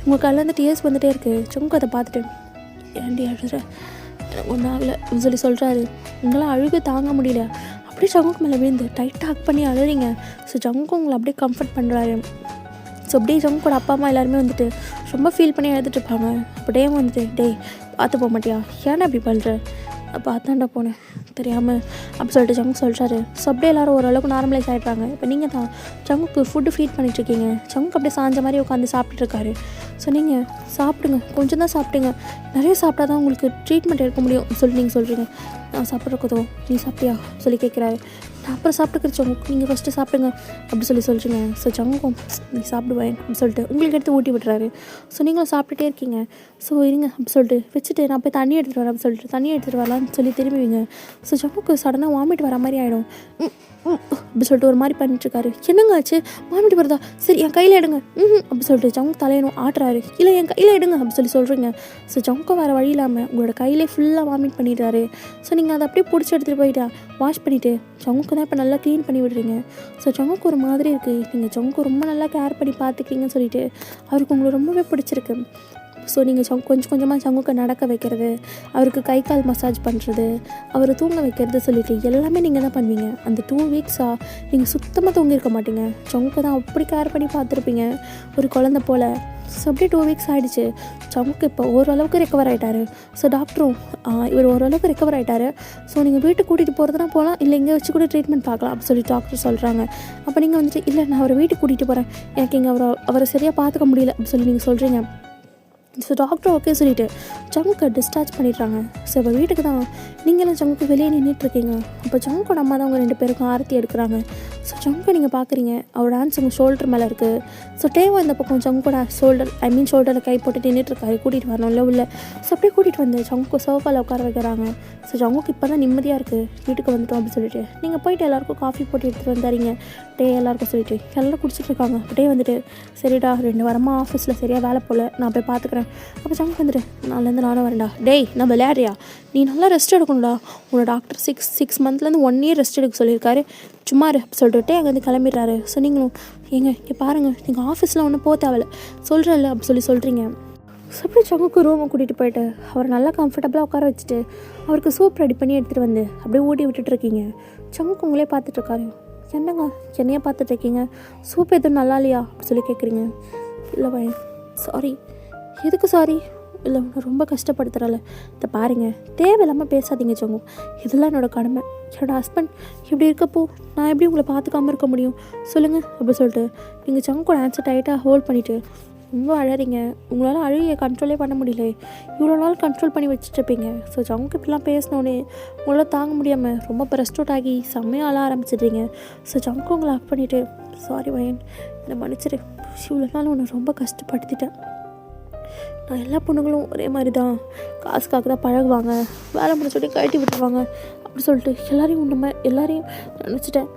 உங்கள் கல்லில் வந்து டியர்ஸ் வந்துகிட்டே இருக்குது. ஜங்குக்கு அதை பார்த்துட்டு, ஏன்டி அழுற, எனக்கு ஒன்றும் ஆகலை அப்படின்னு சொல்கிறாரு. உங்களால் அழுக தாங்க முடியல. அப்படியே ஜங்குக்கு மேலே விழுந்து டைட்டாக ஹக் பண்ணி அழுறீங்க. ஸோ ஜங்குக்கு உங்களை அப்படியே கம்ஃபர்ட் பண்ணுறாரு. ஸோ அப்படியே ஜங்குக்கோட அப்பா அம்மா எல்லாருமே வந்துட்டு ரொம்ப ஃபீல் பண்ணி எழுதிட்டுருப்பாங்க. அப்படியே வந்துட்டு, டேய் பார்த்து போக மாட்டியா, ஏன்னா அப்படி பண்ணுற, பார்த்தாண்டா போனேன் தெரியாமல் அப்படி சொல்லிட்டு ஜங்கு சொல்கிறாரு. ஸோ அப்படியே எல்லோரும் ஓரளவுக்கு நார்மலைஸ் ஆகிடுறாங்க. இப்போ நீங்கள் தான் ஜங்குக்கு ஃபுட்டு ஃபீட் பண்ணிட்டுருக்கீங்க. ஜங்குக்கு அப்படியே சாஞ்ச மாதிரி உட்காந்து சாப்பிட்டுருக்காரு. ஸோ நீங்கள் சாப்பிடுங்க, கொஞ்சம் தான் சாப்பிடுங்க, நிறைய சாப்பிட்டா தான் உங்களுக்கு ட்ரீட்மெண்ட் எடுக்க முடியும் சொல்லிட்டு நீங்கள் சொல்கிறீங்க. நான் சாப்பிட்றக்கதோ நீ சாப்பிட்டியா சொல்லி கேட்குறாரு. நான் அப்புறம் சாப்பிட்டுக்கிற ஜங்கு, நீங்கள் ஃபஸ்ட்டு சாப்பிடுங்க அப்படி சொல்கிறீங்க. ஸோ ஜங்கும் நீ சாப்பிடுவேன் அப்படின்னு சொல்லிட்டு உங்களுக்கு எடுத்து ஊட்டி விட்டுறாரு. ஸோ நீங்களும் சாப்பிட்டுட்டே இருக்கீங்க. ஸோ இருங்க அப்படி சொல்லிட்டு வச்சுட்டு நான் போய் தண்ணி எடுத்துகிட்டு வரேன் அப்படின்னு சொல்லிட்டு தண்ணி எடுத்துகிட்டு வரலான்னு சொல்லி திரும்பிவிங்க. ஸோ ஜங்குக்கு சடனாக வாமிட் வர மாதிரி ஆகிடும். அப்படி சொல்லிட்டு ஒரு மாதிரி பண்ணிட்டுருக்காரு. என்னங்க ஆச்சு, வாமிட் வருதா, சரி என் கையில் எடுங்க அப்படி சொல்லிட்டு ஜங்கு தலையணும் ஆட்டுறாரு. இல்லை என் கையில் எடுங்க அப்படி சொல்கிறீங்க. ஸோ ஜங்கு வேறு வழி இல்லாமல் உங்களோட கையிலே ஃபுல்லாக வாமிட் பண்ணிடுறாரு. ஸோ நீங்கள் அதை அப்படியே பிடிச்சி எடுத்துகிட்டு போயிட்டா வாஷ் பண்ணிவிட்டு ஜங்குக்கு தான் இப்போ நல்லா க்ளீன் பண்ணி விடுறீங்க. ஸோ ஜங்குக்கு ஒரு மாதிரி இருக்குது. நீங்கள் ஜங்கு ரொம்ப நல்லா கேர் பண்ணி பார்த்துக்கிங்கன்னு சொல்லிட்டு அவருக்கு உங்களை ரொம்பவே பிடிச்சிருக்கு. ஸோ நீங்கள் கொஞ்சம் கொஞ்சமாக ஜங்குக்கு நடக்க வைக்கிறது, அவருக்கு கை கால் மசாஜ் பண்ணுறது, அவரை தூங்க வைக்கிறது சொல்லிட்டு எல்லாமே நீங்கள் தான் பண்ணுவீங்க. அந்த 2 weeksஆ நீங்கள் சுத்தமாக தூங்கியிருக்க மாட்டீங்க. ஜங்குக்கு தான் அப்படி கேர் பண்ணி பார்த்துருப்பீங்க ஒரு குழந்தை போல். ஸோ அப்படியே 2 weeks ஆகிடுச்சு. ஜங்குக்கு இப்போ ஓரளவுக்கு ரெக்கவர் ஆகிட்டார். ஸோ டாக்டரும் இவர் ஓரளவுக்கு ரெக்கவர் ஆகிட்டார். ஸோ நீங்கள் வீட்டுக்கு கூட்டிகிட்டு போகிறதுனா போகலாம், இல்லை இங்கே வச்சு கூட ட்ரீட்மெண்ட் பார்க்கலாம் அப்படின்னு சொல்லி டாக்டர் சொல்கிறாங்க. அப்போ நீங்கள் வந்துட்டு, இல்லை நான் அவரை வீட்டுக்கு கூட்டிகிட்டு போகிறேன், எனக்கு இங்கே அவரை சரியாக பார்த்துக்க முடியல அப்படின்னு சொல்லி நீங்கள் சொல்கிறீங்க. ஸோ டாக்டர் ஓகே சொல்லிவிட்டு ஜங்குக்கு டிஸ்சார்ஜ் பண்ணிடுறாங்க. ஸோ இப்போ வீட்டுக்கு தான் நீங்களும் ஜங்குக்கு வெளியே நின்றுட்டுருக்கீங்க. அப்போ ஜங்குக்கோட அம்மா தான் அவங்க 2 பேருக்கும் ஆரத்தி எடுக்கிறாங்க. ஸோ ஜங்கு நீங்கள் பார்க்குறீங்க, அவரோட ஹேண்ட்ஸ் உங்கள் ஷோல்டர் மேலே இருக்குது. ஸோ டேவோ இந்த பக்கம் ஜங்குக்கோட ஷோல்டரில் கை போட்டு நின்றுட்டுருக்காரு, கூட்டிகிட்டு வரணும்ல உள்ள. ஸோ அப்படியே கூட்டிகிட்டு வந்து ஜங்குக்கு சோஃபாவில் உட்கார வைக்கிறாங்க. ஸோ ஜங்குக்கு இப்போ தான் நிம்மதியாக இருக்குது, வீட்டுக்கு வந்துட்டோம் அப்படின்னு சொல்லிட்டு நீங்கள் போயிட்டு எல்லாேருக்கும் காஃபி போட்டு எடுத்துகிட்டு வந்தாரிங்க டே எல்லாருக்கும் சொல்லிட்டு எல்லோரும் குடிச்சிட்டு இருக்காங்க. அப்படியே வந்துட்டு, சரிடா 2 வாரமாக ஆஃபீஸில் சரியாக வேலை போல், நான் போய் பார்த்துக்கிறேன், அப்போ சங்கு வந்துட்டு நான்லேருந்து நானும் வரேன்டா. டேய் நான் விளையாடுறியா, நீ நல்லா ரெஸ்ட் எடுக்கணும்டா, உன்னோட டாக்டர் சிக்ஸ் மந்த்லேருந்து 1 year ரெஸ்ட் எடுக்க சொல்லியிருக்காரு, சும்மா அப்படி சொல்லிட்டு அங்கேருந்து கிளம்பிடுறாரு. ஸோ நீங்களும் இங்கே பாருங்கள், நீங்கள் ஆஃபீஸில் ஒன்றும் போக தேவையில்ல சொல்கிறேன்ல அப்படி சொல்கிறீங்க. ஸோ அப்படியே சங்குக்கு ரூமை கூட்டிகிட்டு போயிட்டு அவரை நல்லா கம்ஃபர்டபுளாக உட்கார வச்சுட்டு அவருக்கு சூப் ரெடி பண்ணி எடுத்துகிட்டு வந்து அப்படியே ஊட்டி விட்டுட்ருக்கீங்க. சங்குக்கு உங்களே பார்த்துட்ருக்காரு. என்னங்க என்னையே பார்த்துட்ருக்கீங்க, சூப் எதுவும் நல்லா இல்லையா அப்படி சொல்லி கேட்குறீங்க. இல்லை பையன் சாரி. எதுக்கு சாரி? இல்லை உன்னை ரொம்ப கஷ்டப்படுத்துகிறால. இதை பாருங்கள், தேவையில்லாமல் பேசாதீங்க சங்கு, இதெல்லாம் என்னோடய கடமை. என்னோடய ஹஸ்பண்ட் இப்படி இருக்கப்போ நான் எப்படி உங்களை பார்த்துக்காமல் இருக்க முடியும் சொல்லுங்கள் அப்படி சொல்லிட்டு நீங்கள் சங்கோட ஆன்சர் டைட்டாக ஹோல்ட் பண்ணிவிட்டு ரொம்ப அழறீங்க. உங்களால் அழுகையை கண்ட்ரோலே பண்ண முடியல, இவ்வளோ நாள் கண்ட்ரோல் பண்ணி வச்சுட்ருப்பீங்க. ஸோ சங்கு இப்படிலாம் பேசினோன்னே உங்களால் தாங்க முடியாமல் ரொம்ப பிரஸ்ட் அவுட் ஆகி செம்மையாக அழ ஆரம்பிச்சிடுறீங்க. ஸோ சங்கு உங்களை ஆஃப் பண்ணிவிட்டு சாரி வயன், என்னை மன்னிச்சிரு, இவ்வளோ நாள் உன்னை ரொம்ப கஷ்டப்படுத்திட்டேன். நான் எல்லா பொண்ணுங்களும் ஒரே மாதிரி தான், காசுக்காக தான் பழகுவாங்க, வேலை முடிச்சோடனே கழட்டி விட்டுருவாங்க அப்படி சொல்லிட்டு எல்லாரையும் நினச்சிட்டேன்,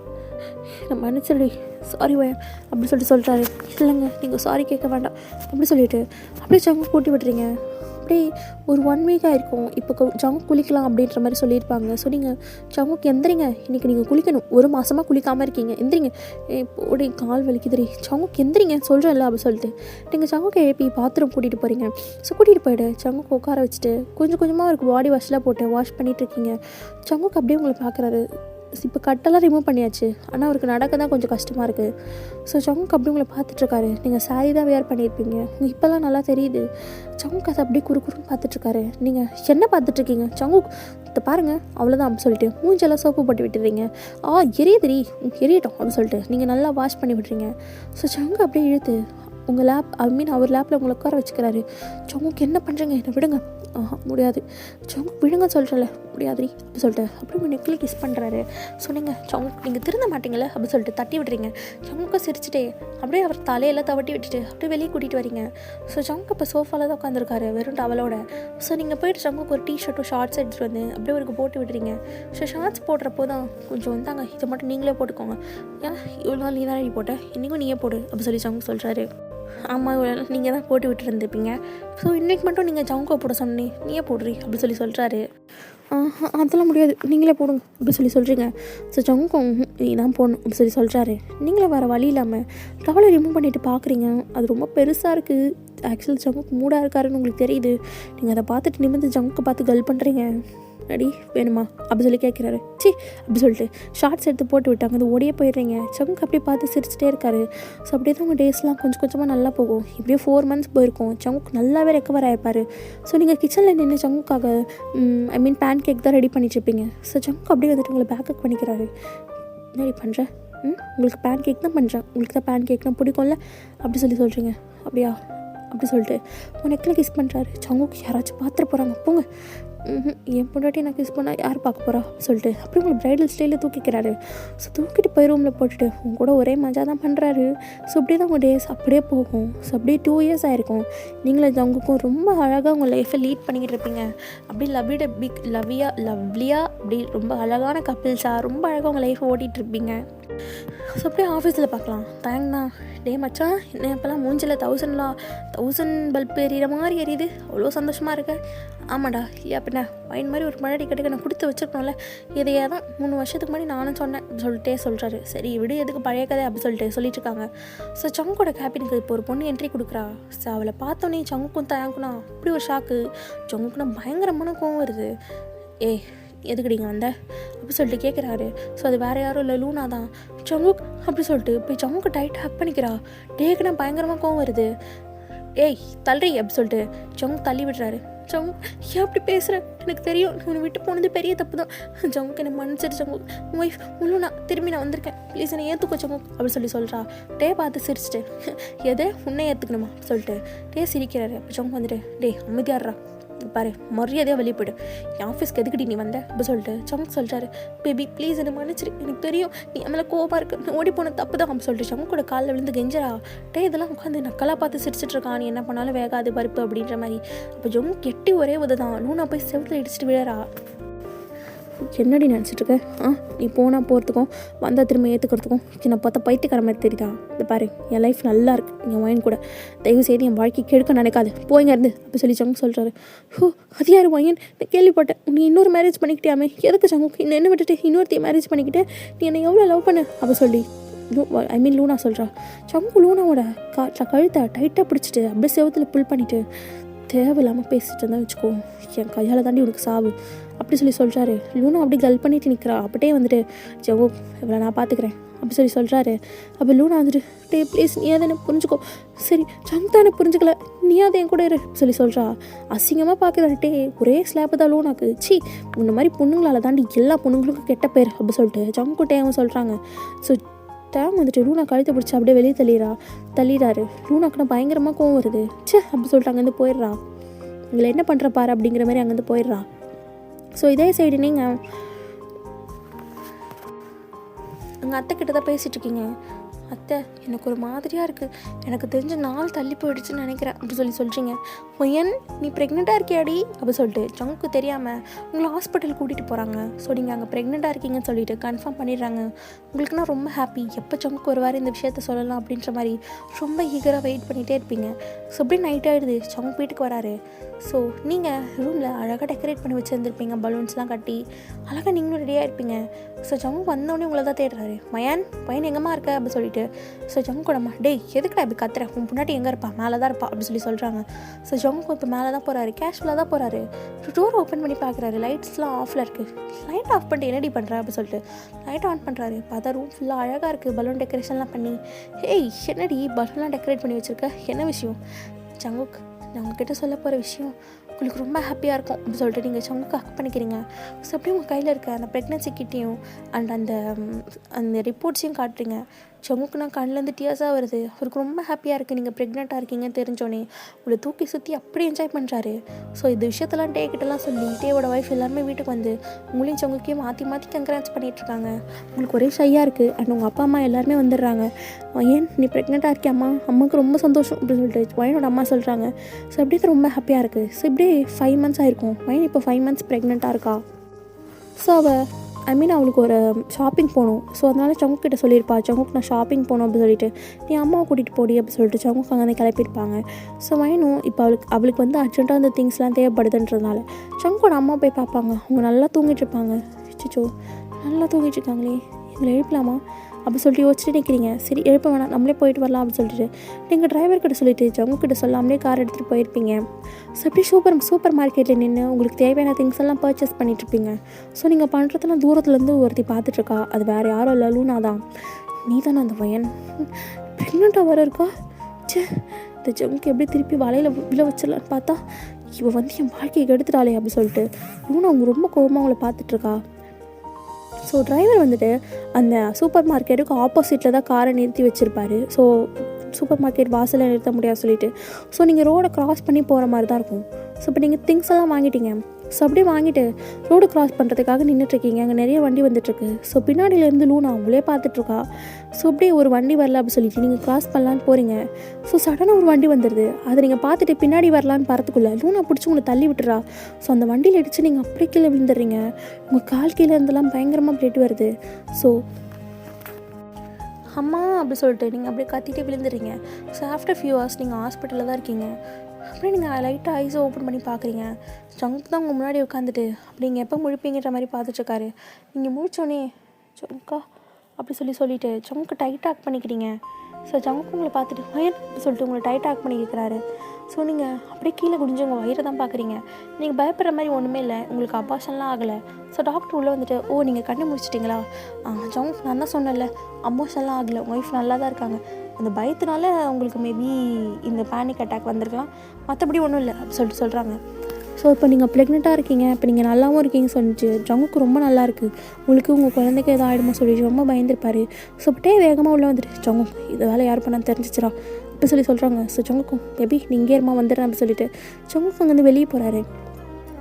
நான் மன்னிச்சிருடி, சாரி வயன் அப்படி சொல்கிறாரு. இல்லைங்க நீங்கள் சாரி கேட்க வேண்டாம் அப்படி சொல்லிவிட்டு அப்படியே சங்கு கூட்டி விட்டுறீங்க. அப்படியே ஒரு 1 week ஆகிருக்கும். இப்போ சங்கு குளிக்கலாம் அப்படின்ற மாதிரி சொல்லியிருப்பாங்க. ஸோ நீங்கள் சங்குக்கு எந்திரிங்க, இன்றைக்கி நீங்கள் குளிக்கணும், 1 மாதமாக குளிக்காமல் இருக்கீங்க, எந்திரிங்க, போடி கால் வலிக்குதுரி, சங்குக்கு எந்திரிங்க சொல்கிறேன்ல அப்படி சொல்லிட்டு நீங்கள் சங்குக்கு எழுப்பி பாத்ரூம் கூட்டிகிட்டு போகிறீங்க. ஸோ கூட்டிகிட்டு போய்ட்டு சங்குக்கு உட்கார வச்சுட்டு கொஞ்சம் கொஞ்சமாக அவருக்கு பாடி வாஷ்லாம் போட்டு வாஷ் பண்ணிகிட்ருக்கீங்க. சங்குக்கு அப்படியே உங்களை பார்க்குறாரு. இப்போ கட்டெல்லாம் ரிமூவ் பண்ணியாச்சு, ஆனால் அவருக்கு நடக்க தான் கொஞ்சம் கஷ்டமாக இருக்குது. ஸோ சங்குக்கு அப்படி உங்களை பார்த்துட்ருக்காரு. நீங்கள் சாரி தான் வேர் பண்ணியிருப்பீங்க, உங்களுக்கு இப்போல்லாம் நல்லா தெரியுது. சங்குக்கு அதை அப்படியே குறுக்குறுன்னு பார்த்துட்ருக்காரு. நீங்கள் என்ன பார்த்துட்ருக்கீங்க சங்கு, இதை பாருங்கள் அவ்வளோதான் அப்படி சொல்லிட்டு மூஞ்செல்லாம் சோப்பு போட்டு விட்டுறீங்க. எரியதுரி எரியட்டும் அப்படின்னு சொல்லிட்டு நீங்கள் நல்லா வாஷ் பண்ணி விட்டுறீங்க. ஸோ சங்கு அப்படியே இழுத்து உங்கள் அவர் லேப்பில் உங்களை உட்கார வச்சுக்கிறாரு. சங்குக்கு என்ன பண்ணுறீங்க, என்னை விடுங்க. முடியாது சங்கு, விழுங்க சொல்கிறல, முடியாதுரி அப்படி சொல்லிட்டு அப்படி உங்கள் நெக்கில் கிஸ் பண்ணுறாரு. சொன்னீங்க சங்கு நீங்கள் திருந்த மாட்டீங்களே அப்படி சொல்லிட்டு தட்டி விடுறீங்க. சங்குக்கு சிரிச்சுட்டே அப்படியே அவர் தலையெல்லாம் தவட்டி விட்டுட்டு அப்படியே வெளியே கூட்டிகிட்டு வரீங்க. ஸோ சங்கு இப்போ சோஃபாவில் தான் உட்காந்துருக்காரு வெறும் டவலோட. ஸோ நீங்கள் போய்ட்டு சங்குக்கு ஒரு டிஷர்ட்டும் ஷார்ட்ஸ் எடுத்துகிட்டு வந்து அப்படியே அவருக்கு போட்டு விடுறீங்க. ஸோ ஷார்ட்ஸ் போடுறப்போ தான் கொஞ்சம் வந்தாங்க, இதை மட்டும் நீங்களே போட்டுக்கோங்க, ஏன்னா இவ்வளோ நாள் நீ தானே போட்ட, இன்றைக்கும் நீயே போடு அப்படி சொல்லி சங்கு சொல்கிறாரு. ஆமாம் நீங்கள் தான் போட்டு விட்டுருந்துருப்பீங்க, ஸோ இன்றைக்கி மட்டும் நீங்கள் சங்கோ போட சொன்னேன், நீயே போடுறீ அப்படி சொல்லி சொல்கிறாரு. அதெல்லாம் முடியாது, நீங்களே போடுங்க அப்படி சொல்கிறீங்க. ஸோ சங்கம் நீ தான் போடணும் அப்படி சொல்கிறாரு. நீங்களே வேறு வழி இல்லாமல் டவலை ரிமூவ் பண்ணிவிட்டு பார்க்குறீங்க. அது ரொம்ப பெருசாக இருக்குது. ஆக்சுவலி சங்குக்கு மூடாக இருக்காருன்னு உங்களுக்கு தெரியுது. நீங்கள் அதை பார்த்துட்டு நிமிர்ந்து சங்குக்கு பார்த்து கல் பண்ணுறீங்க. அடி வேணுமா அப்படி சொல்லி கேட்குறாரு. அப்படி சொல்லிட்டு ஷார்ட்ஸ் எடுத்து போட்டு விட்டாங்க, அது ஓடியே போயிடுறீங்க. சங்கு அப்படியே பார்த்து சிரிச்சிட்டே இருக்காரு. ஸோ அப்படியே தான் உங்கள் டேஸ்லாம் கொஞ்சம் கொஞ்சமாக நல்லா போகும். இப்படியே 4 months போயிருக்கும். சங்குக்கு நல்லாவே ரெக்கவர் ஆகிருப்பார். ஸோ நீங்கள் கிச்சனில் நின்று சங்குக்காக பேன் கேக் தான் ரெடி பண்ணிட்டுருப்பீங்க. ஸோ சங்கு அப்படியே வந்துட்டு உங்களை பேக்கப் பண்ணிக்கிறாரு. ரெடி பண்ணுறேன், உங்களுக்கு பேன் கேக் தான் பண்ணுறேன், உங்களுக்கு தான் பேன் கேக்னால் பிடிக்கும்ல அப்படி சொல்கிறீங்க. அப்படியா அப்படி சொல்லிட்டு உன் நெக்கில் கிஸ் பண்ணுறாரு. சங்குக்கு யாராச்சும் பார்த்துட்டு போகிறாங்க, போங்க, என் பொண்டாட்டி நான் கிஸ் பண்ணால் யார் பார்க்க போகிறா சொல்லிட்டு அப்படியே உங்களை ப்ரைடல் ஸ்டைலில் தூக்கிக்கிறாரு. ஸோ தூக்கிட்டு போய் ரூமில் போட்டுட்டு உங்க கூட ஒரே மஜா தான் பண்ணுறாரு. ஸோ அப்படியே தான் உங்கள் டேஸ் அப்படியே போகும். ஸோ அப்படியே 2 years ஆகிருக்கும். நீங்களும் ஜங்குக்கும் ரொம்ப அழகாக உங்கள் லைஃப்பை லீட் பண்ணிக்கிட்டு இருப்பீங்க. அப்படியே லவ்லியாக அப்படி ரொம்ப அழகான கப்பிள்ஸாக ரொம்ப அழகாக உங்கள் லைஃப்பை ஓட்டிகிட்ருப்பீங்க. ஸோ அப்படியே ஆஃபீஸில் பார்க்கலாம். தேங்க்ண்ணா, டே மச்சான் என்ன இப்போல்லாம் மூஞ்சில் 1000 பல்ப் எரியிற மாதிரி எரியுது, அவ்வளோ சந்தோஷமாக இருக்கு. ஆமாடா, அப்படின்னா வைன் மாதிரி ஒரு மழை கட்டுக்க நான் கொடுத்து வச்சுருக்கணும்ல, இதையே தான் 3 வருஷத்துக்கு முன்னாடி நானும் சொன்னேன் சொல்லிட்டே சொல்கிறாரு. சரி விடு, எதுக்கு பழைய கதை அப்படி சொல்லிட்டு இருக்காங்க. ஸோ சங்கோட கேபினுக்கு இப்போ ஒரு பொண்ணு என்ட்ரி கொடுக்குறா. ஸோ அவளை பார்த்தோன்னே சங்குக்கும் தயாங்குனா அப்படி ஒரு ஷாக்கு. சங்குக்குன்னா பயங்கரமான கோவம் வருது. எதுக்கு நீங்கள் வந்த அப்படி சொல்லிட்டு கேட்குறாரு. ஸோ அது வேறு யாரும் இல்லை, லூனா தான். சங்குக் அப்படி சொல்லிட்டு போய் சங்குக்கு டைட் ஹக் பண்ணிக்கிறா. டேக்குன்னா பயங்கரமாக கோவம் வருது. தள்ளுறி அப்படி சொல்லிட்டு சங்குக் தள்ளி விடுறாரு. சங்கு ஏன் அப்படி பேசுகிறேன், எனக்கு தெரியும் உன்னை விட்டு போனது பெரிய தப்பு தான். சங்குக்கு என்னை மன்னிச்சிரு சங்குக், ஒய்ஃப் உள்ளூனா திரும்பி நான் வந்திருக்கேன், ப்ளீஸ் என்னை ஏற்றுக்கோ சங்குக் அப்படி சொல்கிறா. பார்த்து சிரிச்சிட்டு எதே உன்னை ஏற்றுக்கணுமா சொல்லிட்டு சிரிக்கிறாரு. அப்போ சங்கு வந்துட்டு அமைதியாடுறா, பாரு மரியாதையாக வெளியே போய்டு, என் ஆஃபீஸ்க்கு எதுக்கிட்டி நீ வந்த அப்படி சொல்லிட்டு சங்கு சொல்கிறாரு. பேபி ப்ளீஸ் என்னை மன்னிச்சிரு, எனக்கு தெரியும் நீ மேலே கோவமாக இருக்கு, ஓடி போன தப்பு தான் அப்படி சொல்லிட்டு சங்குக்கூட காலில் விழுந்து கெஞ்சரா. இதெல்லாம் உட்காந்து நக்கலாக பார்த்து சிரிச்சிட்ருக்கான், நீ என்ன பண்ணாலும் வேகாது பருப்பு அப்படின்ற மாதிரி. அப்போ ஜங்கு கெட்டி ஒரே உததான் லூனா போய் செவத்தில் இடிச்சிட்டு விழறா. என்னடி நினச்சிட்டு இருக்க? நீ போனால் போகிறதுக்கும் வந்தால் திரும்ப ஏற்றுக்கிறதுக்கும் என்னை பார்த்தா பைத்தியக்கார மாதிரி தெரியுதா? இந்த பாரு, என் லைஃப் நல்லா இருக்கு, என் வயன் கூட தயவு செய்து என் வாழ்க்கை கெடுக்க நினைக்காது, போயிங்க இருந்து அப்படி சொல்லி சங்கு சொல்கிறாரு. அது யார் வயன்? நான் கேள்விப்பட்டேன், நீ இன்னொரு மேரேஜ் பண்ணிக்கிட்டியாமே, எதுக்கு சங்கு இன்னும் என்ன விட்டுட்டு இன்னொருத்தையும் மேரேஜ் பண்ணிக்கிட்டு நீ என்னை எவ்வளோ லவ் பண்ணு அப்படி சொல்லி லூனா சொல்கிறா. சங்கு லூனாவோட கழுத்தை டைட்டாக பிடிச்சிட்டு அப்படியே செவத்தில் புல் பண்ணிவிட்டு தேவையில்லாமல் பேசிட்டு இருந்தால் வச்சுக்கோ, என் கையால் தாண்டி உனக்கு சாவு அப்படி சொல்லி சொல்கிறாரு. லூனா அப்படி கல் பண்ணிட்டு நிற்கிறா. அப்படியே வந்துட்டு ஜவு இவ்வளோ நான் பார்த்துக்கிறேன் அப்படி சொல்லி சொல்கிறாரு. அப்போ லூனா வந்துட்டு ப்ளீஸ் நீ அதை எனக்கு புரிஞ்சுக்கோ. சரி சங்கு தான் எனக்கு புரிஞ்சுக்கல, நீ அதை என் கூட இரு சொல்லி சொல்கிறா. அசிங்கமாக பார்க்குறாட்டே ஒரே ஸ்லாப்பு தான் லூனாக்கு. சி இந்த மாதிரி பொண்ணுங்களால் தாண்டி எல்லா பொண்ணுங்களுக்கும் கெட்ட பேர் அப்படி சொல்லிட்டு சங்குட்டேவும் சொல்கிறாங்க. ஸோ டைம் வந்துட்டு லூனா கழுத்தை பிடிச்சி அப்படியே வெளியே தள்ளிடுறாரு. லூனாக்குன்னா பயங்கரமாக கோவம் வருது. அப்படி சொல்லிட்டு அங்கேருந்து போயிடுறா. இதில் என்ன பண்ணுற பாரு அப்படிங்கிற மாதிரி அங்கேருந்து போயிடுறா. ஸோ இதே சைடு நீங்கள் எங்கள் அத்தை கிட்ட தான் பேசிகிட்ருக்கீங்க. அத்தை எனக்கு ஒரு மாதிரியாக இருக்குது, எனக்கு தெரிஞ்ச நாள் தள்ளி போயிடுச்சுன்னு நினைக்கிறேன் அப்படி சொல்லி சொல்கிறீங்க. ஏன் நீ ப்ரெக்னெண்ட்டாக இருக்கியாடி அப்படி சொல்லிட்டு சங்குக்கு தெரியாமல் உங்களை ஹாஸ்பிட்டல் கூட்டிகிட்டு போகிறாங்க. ஸோ நீங்கள் அங்கே ப்ரெக்னெண்ட்டாக இருக்கீங்கன்னு சொல்லிட்டு கன்ஃபார்ம் பண்ணிடுறாங்க. உங்களுக்குன்னா ரொம்ப ஹாப்பி, எப்போ சங்குக்கு ஒரு வாரம் இந்த விஷயத்த சொல்லலாம் அப்படின்ற மாதிரி ரொம்ப ஈகராக வெயிட் பண்ணிகிட்டே இருப்பீங்க. ஸோ அப்படியே நைட் ஆகிடுது, சங்கு வீட்டுக்கு வராரு. ஸோ நீங்கள் ரூமில் அழகாக டெக்கரேட் பண்ணி வச்சுருந்துருப்பீங்க, பலூன்ஸ்லாம் கட்டி அழகாக நீங்களும் ரெடியாக இருப்பீங்க. ஸோ ஜங்கு வந்தோடனே உங்களை தான் தேடுறாரு. பையன் எங்கம்மா இருக்க அப்படி சொல்லிட்டு. ஸோ ஜங்கு கூடம்மா எதுக்குடா இப்படி கத்துற, உன் முன்னாடி எங்கே இருப்பா, மேலே தான் இருப்பா அப்படி சொல்லி சொல்கிறாங்க. ஸோ ஜங்கு இப்போ மேலே தான் போகிறாரு, கேஷுவலாக தான் போகிறாரு. டோர் ஓப்பன் பண்ணி பார்க்குறாரு, லைட்ஸ்லாம் ஆஃபில் இருக்குது. லைட் ஆஃப் பண்ணிட்டு என்னடி பண்ணுறா அப்படி சொல்லிட்டு லைட் ஆன் பண்ணுறாரு. பார்த்தா ரூம் ஃபுல்லாக அழகாக இருக்குது, பலூன் டெக்கரேஷன்லாம் பண்ணி. என்னடி பலூன்லாம் டெக்கரேட் பண்ணி வச்சுருக்க, என்ன விஷயம்? ஜங்குக்கு நான் உங்ககிட்ட சொல்ல போகிற விஷயம் உங்களுக்கு ரொம்ப ஹாப்பியாக இருக்கும் அப்படின்னு சொல்லிட்டு நீங்கள் சங்குக்கு ஹக் பண்ணிக்கிறீங்க. ஸோ அப்படியே உங்கள் கையில் இருக்க அந்த ப்ரெக்னன்சி கிட்டையும் அண்ட் அந்த ரிப்போர்ட்ஸையும் காட்டுறீங்க. சங்குக்கு நான் கண்ணிலேருந்து டியர்ஸாக வருது. அவருக்கு ரொம்ப ஹாப்பியாக இருக்குது நீங்கள் ப்ரெக்னெண்ட்டாக இருக்கீங்கன்னு தெரிஞ்சோன்னே உங்களை தூக்கி சுற்றி அப்படி என்ஜாய் பண்ணுறாரு. ஸோ இந்த விஷயத்தெல்லாம் கிட்டலாம் சொல்லி டேவோட ஒய்ஃப் எல்லாருமே வீட்டுக்கு வந்து உங்களையும் சங்குக்கையும் மாற்றி கங்க்ராட்ஸ் பண்ணிகிட்ருக்காங்க. உங்களுக்கு ஒரே ஷையாக இருக்குது. அண்ட் உங்கள் அப்பா அம்மா எல்லாருமே வந்துடுறாங்க. ஏன் நீ ப்ரெக்னெண்ட்டாக இருக்கியாம்மா, அம்மாவுக்கு ரொம்ப சந்தோஷம் அப்படின்னு சொல்லிட்டு வயனோட அம்மா சொல்கிறாங்க. ஸோ அப்படியே ரொம்ப ஹாப்பியாக இருக்குது. ஸோ இப்படியே 5 months ஆகிருக்கும். வயன் இப்போ 5 months ப்ரெக்னெண்ட்டாக இருக்கா. ஸோ அவளுக்கு ஒரு ஷாப்பிங் போகணும். ஸோ அதனால் சங்குக்கிட்ட சொல்லியிருப்பா, சங்குக்கு நான் ஷாப்பிங் போகணும் அப்படின்னு சொல்லிட்டு நீ அம்மாவை கூட்டிகிட்டு போடி அப்படின்னு சொல்லிட்டு சங்குக்கு அங்கே கிளப்பியிருப்பாங்க. ஸோ வயனும் இப்போ அவளுக்கு வந்து அர்ஜென்ட்டாக அந்த திங்ஸ்லாம் தேவைப்படுதுன்றதுனால சங்கோட அம்மா போய் பார்ப்பாங்க. அவங்க நல்லா தூங்கிட்டு இருப்பாங்க. சிச்சோ நல்லா தூங்கிட்டு இருக்காங்களே, இதில் எழுப்பலாமா அப்படி சொல்லிட்டு யோசிச்சுட்டு நிற்கிறீங்க. சரி எழுப்ப வேணாம், நம்மளே போயிட்டு வரலாம் அப்படின்னு சொல்லிட்டு நீங்கள் டிரைவர்கிட்ட சொல்லிவிட்டு ஜங்குக்கிட்ட சொல்லாமலே கார் எடுத்துகிட்டு போயிருப்பீங்க. ஸோ அப்படியே சூப்பர் மார்க்கெட்டில் நின்று உங்களுக்கு தேவையான திங்ஸ் எல்லாம் பர்ச்சேஸ் பண்ணிகிட்ருப்பீங்க. ஸோ நீங்கள் பண்ணுறதெல்லாம் தூரத்துலேருந்து ஒருத்தி பார்த்துட்ருக்கா. அது வேறு யாரும் இல்லை, லூனா தான். நீ தானே அந்த பையன் ப்ரெக்னெண்ட்டாக வர இருக்கா? இந்த ஜங்குக்கு எப்படி திருப்பி வலையில் விழ வச்சிடலான்னு பார்த்தா இவள் வந்து என் வாழ்க்கையை கெடுத்துட்டாளே அப்படி சொல்லிட்டு லூனா அவங்க ரொம்ப கோபமாக அவங்கள பார்த்துட்ருக்கா. ஸோ டிரைவர் வந்துட்டு அந்த சூப்பர் மார்க்கெட்டுக்கு ஆப்போசிட்டில் தான் காரை நிறுத்தி வச்சுருப்பாரு. ஸோ சூப்பர் மார்க்கெட் வாசலில் நிறுத்த முடியாது சொல்லிட்டு ஸோ நீங்கள் ரோடை க்ராஸ் பண்ணி போகிற மாதிரி தான் இருக்கும். ஸோ இப்போ நீங்கள் திங்ஸ் எல்லாம் வாங்கிட்டீங்க. ஸோ அப்படியே வாங்கிட்டு ரோடு க்ராஸ் பண்ணுறதுக்காக நின்றுட்டுருக்கீங்க. அங்கே நிறைய வண்டி வந்துட்டுருக்கு. ஸோ பின்னாடியிலேருந்து லூனா அவங்களே பார்த்துட்ருக்கா. ஸோ அப்படியே ஒரு வண்டி வரல அப்படி சொல்லிட்டு நீங்கள் க்ராஸ் பண்ணலான்னு போகிறீங்க. ஸோ சடனாக ஒரு வண்டி வந்துடுது. அதை நீங்கள் பார்த்துட்டு பின்னாடி வரலான்னு பறத்துக்குள்ளே லூனா பிடிச்சி உங்களை தள்ளி விட்டுறா. ஸோ அந்த வண்டியில் அடித்து நீங்கள் அப்படியே கீழே விழுந்துடுறீங்க. உங்கள் கால் கீழே இருந்தெல்லாம் பயங்கரமாக பிளேட் வருது. ஸோ அம்மா அப்படி சொல்லிட்டு நீங்கள் அப்படியே கத்திட்டே விழுந்துடுறீங்க. ஸோ ஆஃப்டர் ஃபியூ ஹவர்ஸ் நீங்கள் ஹாஸ்பிட்டலில் தான் இருக்கீங்க. அப்படியே நீங்கள் லைட்டாக ஐஸை ஓப்பன் பண்ணி பார்க்குறீங்க. ஜங்க் தான் உங்கள் முன்னாடி உட்காந்துட்டு அப்படி நீங்கள் எப்போ முழிப்பீங்கன்ற மாதிரி பார்த்துட்ருக்காரு. நீங்கள் முழிச்சோன்னே ஜங்கா அப்படி சொல்லிட்டு ஜங்க்கு டைட் ஆக் பண்ணிக்கிறீங்க. ஸோ ஜங்க் உங்களை பார்த்துட்டு வயன் அப்படி சொல்லிட்டு உங்களை டைட் ஆக் பண்ணி கேட்குறாரு. ஸோ நீங்கள் அப்படியே கீழே குடிஞ்சு உங்கள் வயிறை தான் பார்க்குறீங்க. நீங்கள் பயப்படுற மாதிரி ஒன்றுமே இல்லை, உங்களுக்கு அபாஷன்லாம் ஆகலை. ஸோ டாக்டர் உள்ளே வந்துட்டு நீங்கள் கண்ணு முடிச்சிட்டிங்களா? ஜங்க் நான் தான் சொன்னேன்ல அபாஷன்லாம் ஆகலை, உங்கள் ஒய்ஃப் நல்லா தான் இருக்காங்க. அந்த பயத்தினால உங்களுக்கு மேபி இந்த பேனிக் அட்டாக் வந்திருக்கலாம், மற்றபடி ஒன்றும் இல்லை அப்படி சொல்கிறாங்க. ஸோ இப்போ நீங்கள் ப்ரெக்னெண்ட்டாக இருக்கீங்க, இப்போ நீங்கள் நல்லாவும் இருக்கீங்க சொல்லிட்டு ஜங்குக்கு ரொம்ப நல்லா இருக்குது. உங்களுக்கு உங்கள் குழந்தைக்கு எதாவது ஆகிடுமோ சொல்லிட்டு ரொம்ப பயந்துருப்பார். ஸோ அப்படியே வேகமாக உள்ளே வந்துட்டு ஜங்கு இதை வேலை யார் பண்ணால் தெரிஞ்சிச்சிடா அப்படி சொல்கிறாங்க. ஸோ ஜங்குக்கும் பேபி நீ இங்கே இருமா வந்துடுறேன் அப்படி சொல்லிட்டு ஜங்குக்கு அங்கேருந்து வெளியே போகிறாரு.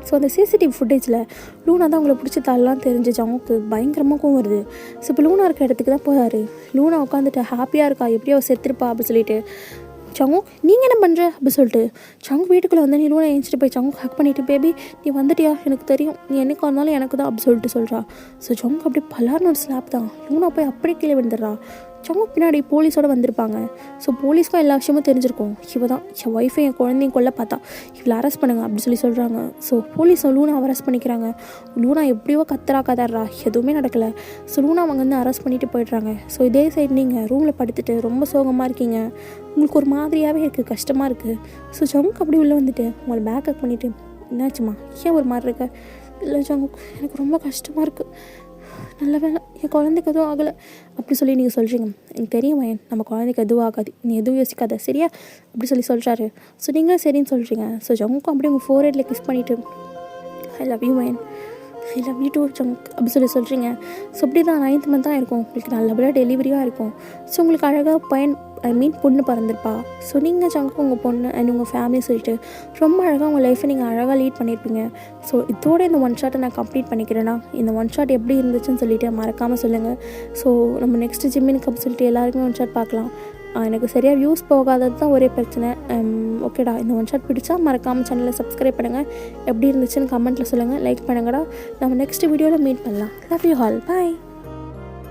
ஸோ அந்த சிசிடிவி ஃபுட்டேஜில் லூனா தான் உங்களை பிடிச்சி தள்ளலாம் தெரிஞ்சு ஜங்குக்கு பயங்கரமாக வருது. ஸோ இப்போ லூனா இருக்க இடத்துக்கு தான் போகிறாரு. லூனா உட்காந்துட்டு ஹாப்பியாக இருக்கா, எப்படியோ செத்துருப்பா அப்படி சொல்லிட்டு சங்கு நீங்கள் என்ன பண்ணுற அப்படி சொல்லிட்டு சங்கு வீட்டுக்குள்ளே வந்து நீ லூனா எழுந்திரிச்சிட்டு போய் சங்கு ஹக் பண்ணிவிட்டு பேபி நீ வந்துட்டியா எனக்கு தெரியும் நீ என்னைக்கு வந்தாலும் எனக்கு தான் அப்படி சொல்லிட்டு சொல்கிறா. ஸோ சங்கு அப்படி பலார்னு ஒரு ஸ்லாப் தான். லூனா போய் அப்படியே கீழே விழுந்துடுறா. சங்கு பின்னாடி போலீஸோடு வந்திருப்பாங்க. ஸோ போலீஸ்க்கும் எல்லா விஷயமும் தெரிஞ்சிருக்கும். இவ தான் என் ஒய்ஃபை என் குழந்தையும் கொல்ல பார்த்தா இவளை அரெஸ்ட் பண்ணுங்க அப்படி சொல்கிறாங்க. ஸோ போலீஸ் லூனா அரெஸ்ட் பண்ணிக்கிறாங்க. லூனா எப்படியோ கதறா எதுவுமே நடக்கலை. ஸோ லூனா அவங்க வந்து அரெஸ்ட் பண்ணிட்டு போயிடுறாங்க. ஸோ இதே சைடு நீங்கள் ரூமில் படுத்துட்டு ரொம்ப சோகமாக இருக்கீங்க. உங்களுக்கு ஒரு மாதிரியாகவே இருக்குது, கஷ்டமாக இருக்குது. ஸோ சங்கு அப்படி உள்ளே வந்துட்டு உங்களை பேக் அப் பண்ணிவிட்டு என்னாச்சுமா ஏன் ஒரு மாதிரி இருக்க? இல்லை சங்கு எனக்கு ரொம்ப கஷ்டமாக இருக்குது, நல்ல வேலை என் குழந்தைக்கு எதுவும் ஆகலை அப்படி சொல்லி நீங்கள் சொல்கிறீங்க. எனக்கு தெரியும் வயன் நம்ம குழந்தைக்கு எதுவும் ஆகாது, நீ எதுவும் யோசிக்காத சரியா அப்படி சொல்கிறாரு. ஸோ நீங்களும் சரின்னு சொல்கிறீங்க. ஸோ ஜங்குக்கும் அப்படியே உங்கள் ஃபோர்ஹெட்டில் கிஸ் பண்ணிவிட்டு ஐ லவ் யூ வயன், ஐ லவ் யூ டூ ஜங்க் அப்படி சொல்கிறீங்க. ஸோ அப்படி தான் 9th month தான் இருக்கும். உங்களுக்கு நல்லபடியாக டெலிவரியாக இருக்கும். ஸோ உங்களுக்கு அழகாக பொண்ணு பிறந்திருப்பா. ஸோ நீங்கள் ஜங்கு உங்கள் பொண்ணு அண்ட் உங்கள் ஃபேமிலி சொல்லிட்டு ரொம்ப அழகாக உங்கள் லைஃப்பை நீங்கள் அழகாக லீட் பண்ணியிருப்பீங்க. ஸோ இதோட இந்த ஒன் ஷாட்டை நான் கம்ப்ளீட் பண்ணிக்கிறேன்னா இந்த ஒன் ஷாட் எப்படி இருந்துச்சுன்னு சொல்லிட்டு மறக்காமல் சொல்லுங்கள். ஸோ நம்ம நெக்ஸ்ட்டு ஜிம்மின் கப் சொல்லிட்டு எல்லாருக்குமே ஒன் ஷாட் பார்க்கலாம். எனக்கு சரியாக வியூஸ் போகாதது தான் ஒரே பிரச்சனை. ஓகேடா, இந்த ஒன் ஷாட் பிடிச்சா மறக்காமல் சேனலை சப்ஸ்கிரைப் பண்ணுங்கள். எப்படி இருந்துச்சுன்னு கமெண்ட்டில் சொல்லுங்கள், லைக் பண்ணுங்கடா. நம்ம நெக்ஸ்ட் வீடியோவில் மீட் பண்ணலாம். Love you all, bye.